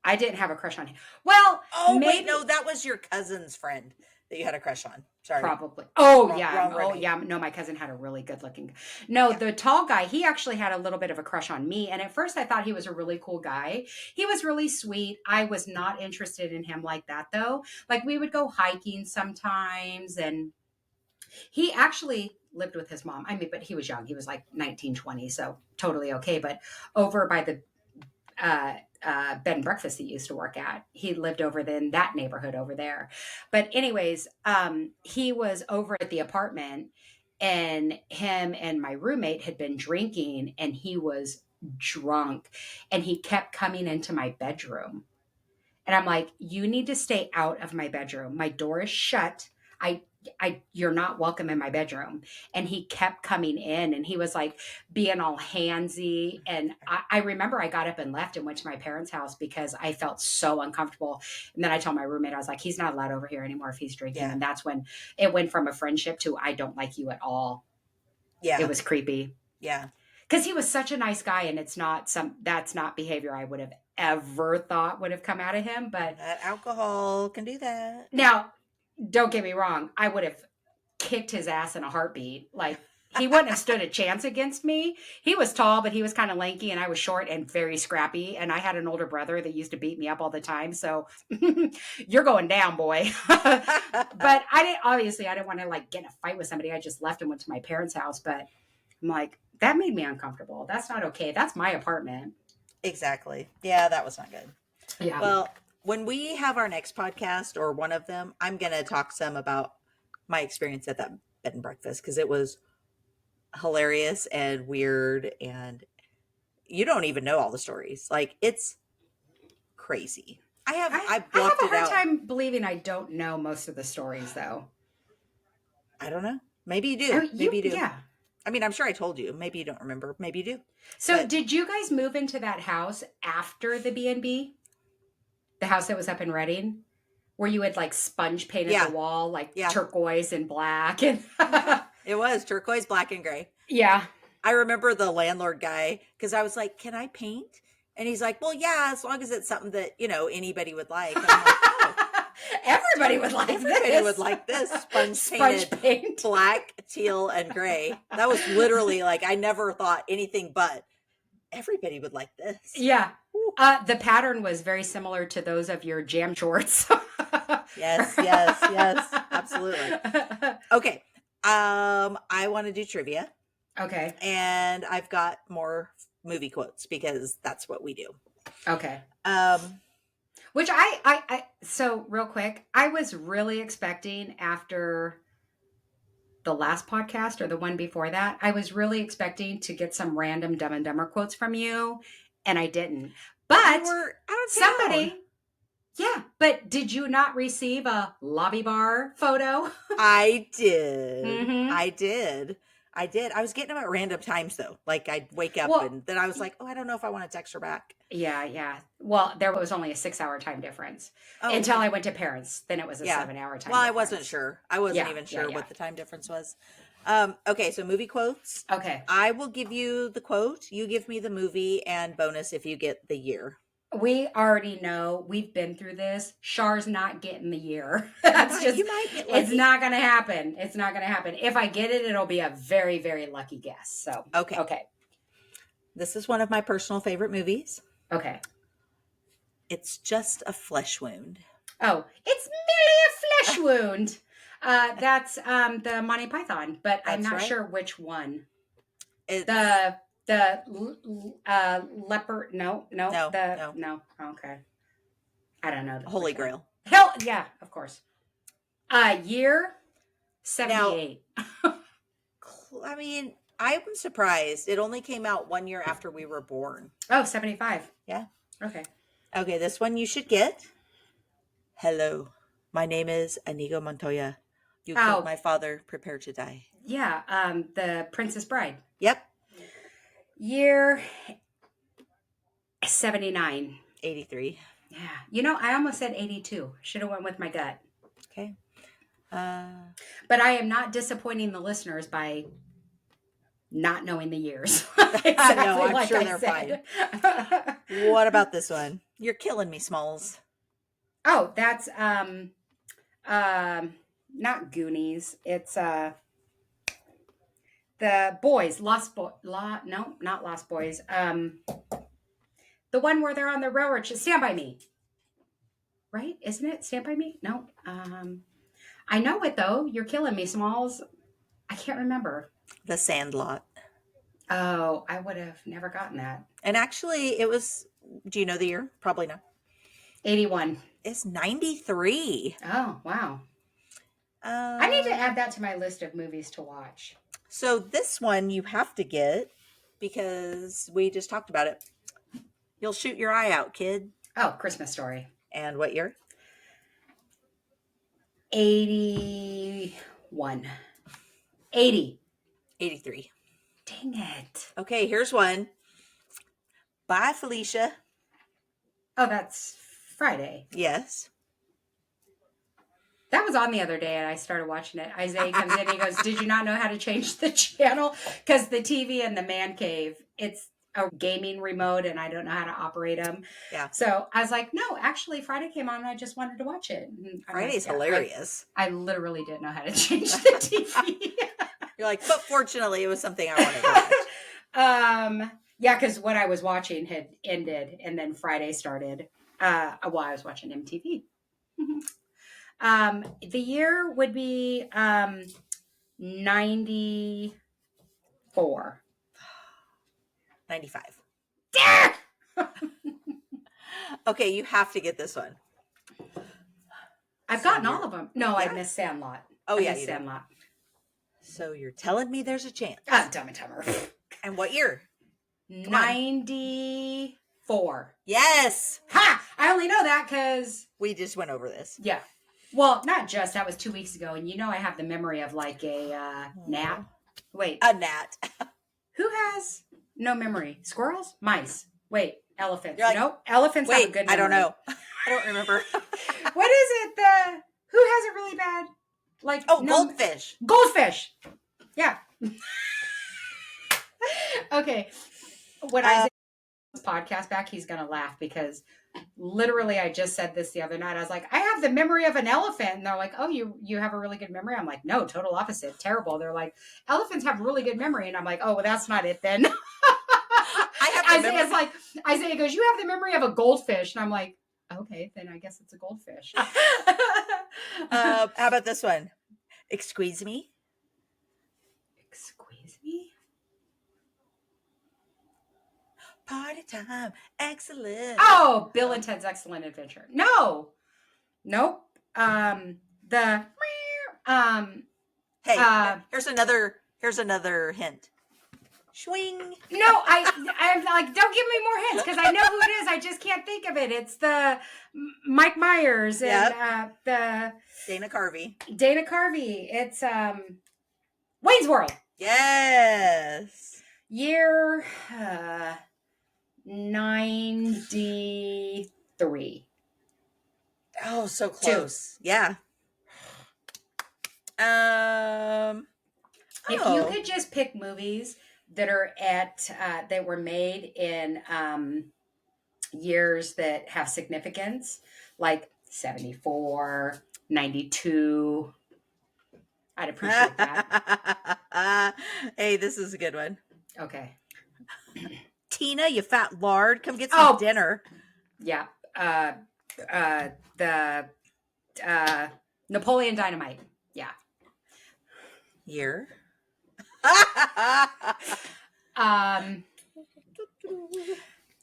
S1: I didn't have a crush on him. Well,
S2: Oh, wait,
S1: maybe.
S2: no, that was your cousin's friend that you had a crush on. Sorry.
S1: Probably. Oh
S2: Wrong,
S1: yeah.
S2: wrong
S1: Oh
S2: Renee.
S1: yeah. No, my cousin had a really good looking. No,
S2: Yeah.
S1: the tall guy, he actually had a little bit of a crush on me. And at first I thought he was a really cool guy. He was really sweet. I was not interested in him like that though. Like we would go hiking sometimes and he actually lived with his mom. I mean, but he was young. He was like 19, 20, so totally okay. But over by the uh, bed and breakfast he used to work at. He lived over in that neighborhood over there. But anyways, he was over at the apartment and him and my roommate had been drinking and he was drunk and he kept coming into my bedroom. And I'm like, you need to stay out of my bedroom. My door is shut. I you're not welcome in my bedroom. And he kept coming in and he was like being all handsy. And I remember I got up and left and went to my parents' house because I felt so uncomfortable. And then I told my roommate, I was like, he's not allowed over here anymore if he's drinking.
S2: Yeah.
S1: And that's when it went from a friendship to I don't like you at all.
S2: Yeah.
S1: It was creepy.
S2: Yeah.
S1: Because he was such a nice guy and that's not behavior I would have ever thought would have come out of him. But
S2: That alcohol can do that.
S1: now, don't get me wrong, I would have kicked his ass in a heartbeat. Like he wouldn't have stood a chance against me. He was tall, but he was kind of lanky, and I was short and very scrappy. And I had an older brother that used to beat me up all the time. So you're going down, boy. But I didn't want to like get in a fight with somebody. I just left and went to my parents' house. But I'm like, that made me uncomfortable. That's not okay. That's my apartment.
S2: Exactly. Yeah, that was not good.
S1: Yeah.
S2: Well, when we have our next podcast or one of them, I'm going to talk some about my experience at that bed and breakfast because it was hilarious and weird and you don't even know all the stories. Like it's crazy. I
S1: I
S2: blocked
S1: have a
S2: it
S1: hard
S2: out.
S1: time believing I don't know most of the stories, though.
S2: I don't know. Maybe you
S1: I
S2: do.
S1: mean,
S2: Maybe you do.
S1: yeah.
S2: I mean, I'm sure I told you. Maybe you don't remember. Maybe you do.
S1: So,
S2: But
S1: did you guys move into that house after the B&B? The house that was up in Reading, where you had like sponge painted
S2: yeah,
S1: the wall like
S2: yeah.
S1: turquoise and black and
S2: It was turquoise, black, and gray.
S1: yeah.
S2: I remember the landlord guy because I was like, "Can I paint?" And he's like, "Well, yeah, as long as it's something that anybody would like." And I'm like, "Oh,
S1: Everybody would like
S2: everybody
S1: this.
S2: would like this sponge
S1: Sponge
S2: painted
S1: paint.
S2: black, teal, and gray." That was literally like I never thought anything but everybody would like this.
S1: Yeah. The pattern was very similar to those of your jam shorts.
S2: Yes, yes, yes, absolutely. Okay, I want to do trivia.
S1: Okay.
S2: And I've got more movie quotes because that's what we do.
S1: Okay.
S2: Um,
S1: Which so real quick, I was really expecting after the last podcast or the one before that, I was really expecting to get some random Dumb and Dumber quotes from you, and I didn't. But
S2: we were out of
S1: somebody,
S2: town.
S1: yeah. But did you not receive a lobby bar photo?
S2: I did.
S1: Mm-hmm.
S2: I did. I did. I was getting them at random times though. Like I'd wake up
S1: Well,
S2: and then I was like, "Oh, I don't know if I want to text her back."
S1: yeah, yeah. Well, there was only a 6-hour time difference
S2: Oh,
S1: until
S2: okay.
S1: I went to parents. Then it was a
S2: Yeah.
S1: 7-hour time.
S2: Well, I
S1: difference.
S2: wasn't sure. I wasn't
S1: Yeah,
S2: even
S1: yeah,
S2: sure
S1: yeah.
S2: what the time difference was. Okay, so movie quotes.
S1: Okay.
S2: I will give you the quote. You give me the movie, and bonus if you get the year.
S1: We already know we've been through this. Char's not getting the year. That's just
S2: You might get lucky.
S1: it's not gonna happen. It's not gonna happen. If I get it, it'll be a very, very lucky guess. So
S2: Okay. This is one of my personal favorite movies.
S1: Okay.
S2: It's just a flesh wound.
S1: Oh, it's merely a flesh wound. That's the Monty Python, but I'm
S2: That's
S1: not
S2: right.
S1: sure which one.
S2: It's,
S1: The leopard. No.
S2: No.
S1: No. Okay. I don't know.
S2: Holy Grail.
S1: Hell yeah, of course. Year 78.
S2: I mean, I'm surprised. It only came out 1 year after we were born.
S1: Oh, 75.
S2: Yeah.
S1: Okay.
S2: Okay, this one you should get. Hello, my name is Inigo Montoya. You killed my father. Prepare to die.
S1: Yeah. The Princess Bride.
S2: Yep.
S1: Year 79.
S2: 83.
S1: Yeah. I almost said 82. Should have went with my gut.
S2: Okay.
S1: But I am not disappointing the listeners by not knowing the years.
S2: No,
S1: Exactly
S2: I'm
S1: like
S2: sure
S1: I
S2: they're
S1: said.
S2: What about this one? You're killing me, Smalls.
S1: Oh, that's not Goonies. It's the boys, no, not Lost Boys. The one where they're on the railroad. Stand by Me. Right? Isn't it Stand by Me? No. I know it though. You're killing me, Smalls. I can't remember.
S2: The Sandlot.
S1: Oh, I would have never gotten that.
S2: And actually, it was, do you know the year? Probably not.
S1: 81.
S2: It's 93.
S1: Oh, wow. I need to add that to my list of movies to watch.
S2: So this one you have to get because we just talked about it. You'll shoot your eye out, kid.
S1: Oh, Christmas Story.
S2: And what year?
S1: 81. 80.
S2: 83.
S1: Dang it.
S2: Okay, here's one. Bye, Felicia.
S1: Oh, that's Friday.
S2: Yes.
S1: That was on the other day, and I started watching it. Isaiah comes in and he goes, "Did you not know how to change the channel? Because the TV in the man cave, it's a gaming remote, and I don't know how to operate them."
S2: Yeah.
S1: So I was like, "No, actually, Friday came on, and I just wanted to watch it." And
S2: Friday's
S1: like,
S2: hilarious.
S1: I literally didn't know how to change the TV.
S2: You're like, but fortunately, it was something I wanted to watch.
S1: Yeah, because what I was watching had ended, and then Friday started while I was watching MTV. The year would be 94.
S2: 95.
S1: Yeah!
S2: Okay, you have to get this one.
S1: I've gotten all of them. No,
S2: Yeah.
S1: I missed Sandlot.
S2: Oh,
S1: I
S2: yeah,
S1: missed
S2: you did.
S1: Sandlot.
S2: So you're telling me there's a chance.
S1: Dumb and Dumber.
S2: And what year?
S1: 94.
S2: Yes.
S1: Ha! I only know that because...
S2: We just went over this.
S1: Yeah. Well, not just. That was 2 weeks ago. And I have the memory of like a gnat. Wait.
S2: A gnat.
S1: Who has no memory? Squirrels? Mice. Wait. Elephants.
S2: Like,
S1: nope. Elephants have a good memory.
S2: I don't know. I don't remember.
S1: What is it? Who has it really bad? Like
S2: goldfish.
S1: Goldfish. Yeah. Okay. When I say this podcast back, he's gonna laugh because literally I just said this the other night. I was like, I have the memory of an elephant. And they're like, oh, you have a really good memory? I'm like, no, total opposite. Terrible. They're like, elephants have really good memory. And I'm like, oh, well, that's not it then. Isaiah goes, you have the memory of a goldfish. And I'm like, okay, then I guess it's a goldfish.
S2: How about this one? Excuse me.
S1: Squeeze me?
S2: Party time. Excellent.
S1: Oh, Bill and Ted's Excellent Adventure. No. Nope.
S2: Hey, here's another hint. Swing.
S1: No, I'm like, don't give me more hints because I know who it is. I just can't think of it. It's the Mike Myers and the
S2: Dana Carvey.
S1: It's Wayne's World.
S2: Yes.
S1: Year 93.
S2: Oh, so close. 2. Yeah.
S1: If you could just pick movies that are that were made in years that have significance, like 74, 92, I'd appreciate that.
S2: Hey, this is a good one.
S1: Okay.
S2: Tina, you fat lard, come get some dinner.
S1: Yeah. The Napoleon Dynamite. Yeah.
S2: Year.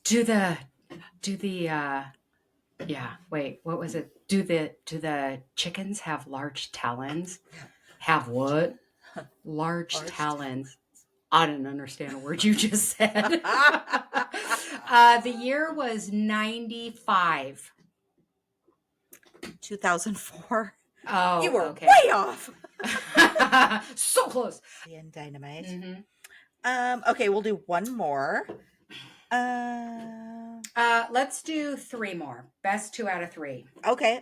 S1: Do the wait, what was it? Do the chickens have large talons? Have what? Large talons. I didn't understand a word you just said. The year was 95.
S2: 2004.
S1: Oh,
S2: you were
S1: okay.
S2: way off.
S1: So close.
S2: And Dynamite.
S1: Mm-hmm.
S2: Okay, we'll do one more.
S1: Let's do three more. Best two out of three.
S2: Okay.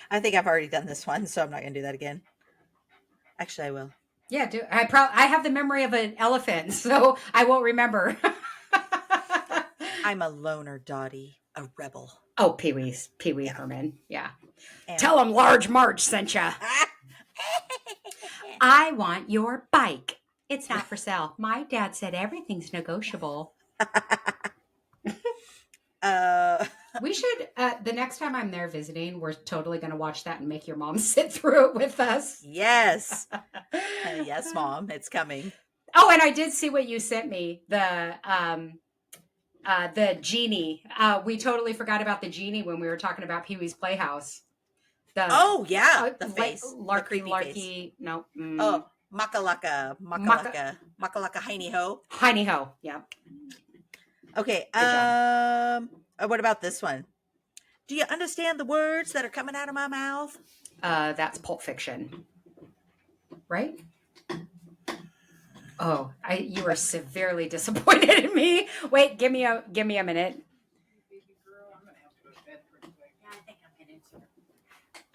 S2: I think I've already done this one, so I'm not going to do that again. Actually, I will.
S1: Yeah, do I have the memory of an elephant, so I won't remember.
S2: I'm a loner, Dottie, a rebel.
S1: Oh, Pee Wee
S2: Yeah.
S1: Herman. Yeah.
S2: And
S1: Tell him Large March sent ya. I want your bike. It's not for sale. My dad said everything's negotiable. We should, the next time I'm there visiting, we're totally going to watch that and make your mom sit through it with us.
S2: Yes. Yes, Mom, it's coming.
S1: Oh, and I did see what you sent me. The genie. We totally forgot about the genie when we were talking about Pee Wee's Playhouse.
S2: Oh yeah, the face,
S1: the creepy
S2: face.
S1: No.
S2: Oh, makalaka, heiny ho.
S1: Heiny ho. Yeah.
S2: Okay. What about this one? Do you understand the words that are coming out of my mouth?
S1: That's Pulp Fiction, right? Oh, you were severely disappointed in me. Wait, give me a minute.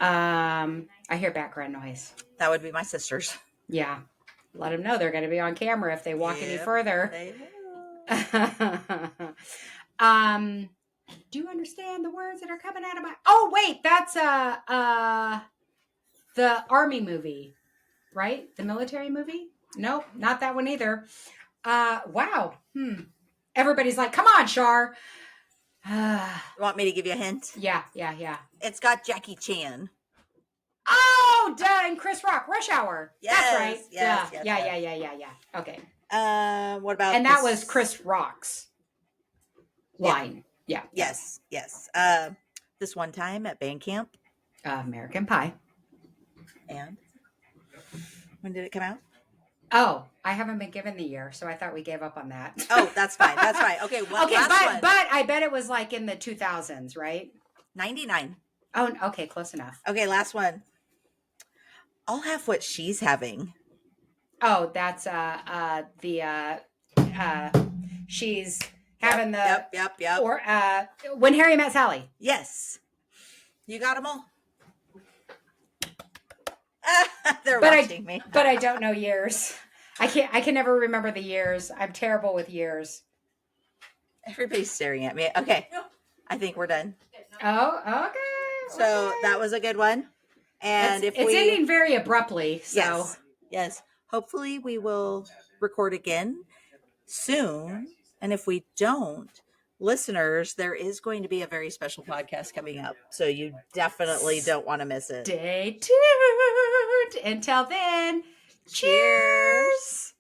S1: I hear background noise.
S2: That would be my sisters.
S1: Yeah, let them know they're going to be on camera if they walk any further.
S2: They will.
S1: Do you understand the words that are coming out of my? Oh, wait, that's the army movie, right? The military movie? Nope, not that one either. Wow. Everybody's like, come on, Shar.
S2: You want me to give you a hint?
S1: Yeah.
S2: It's got Jackie Chan.
S1: Oh, duh, and Chris Rock, Rush Hour.
S2: Yes,
S1: that's right.
S2: Yes.
S1: Yeah. Okay.
S2: What about?
S1: And that was Chris Rock's line. Yeah.
S2: Yes. This one time at band camp.
S1: American Pie.
S2: And when did it come out?
S1: Oh, I haven't been given the year, so I thought we gave up on that.
S2: Oh, that's fine. Okay,
S1: but I bet it was like in the 2000s, right?
S2: 99.
S1: Oh, okay, close enough.
S2: Okay, last one. I'll have what she's having.
S1: Oh, that's she's having the
S2: Yep.
S1: Or When Harry Met Sally.
S2: Yes. You got them all? They're watching me.
S1: But I don't know years. I can never remember the years. I'm terrible with years.
S2: Everybody's staring at me. Okay. I think we're done.
S1: Oh, okay.
S2: So that was a good one. And
S1: it's ending very abruptly. So
S2: yes. Hopefully we will record again soon. And if we don't, listeners, there is going to be a very special podcast coming up. So you definitely don't want to miss it.
S1: Stay tuned. Until then, cheers.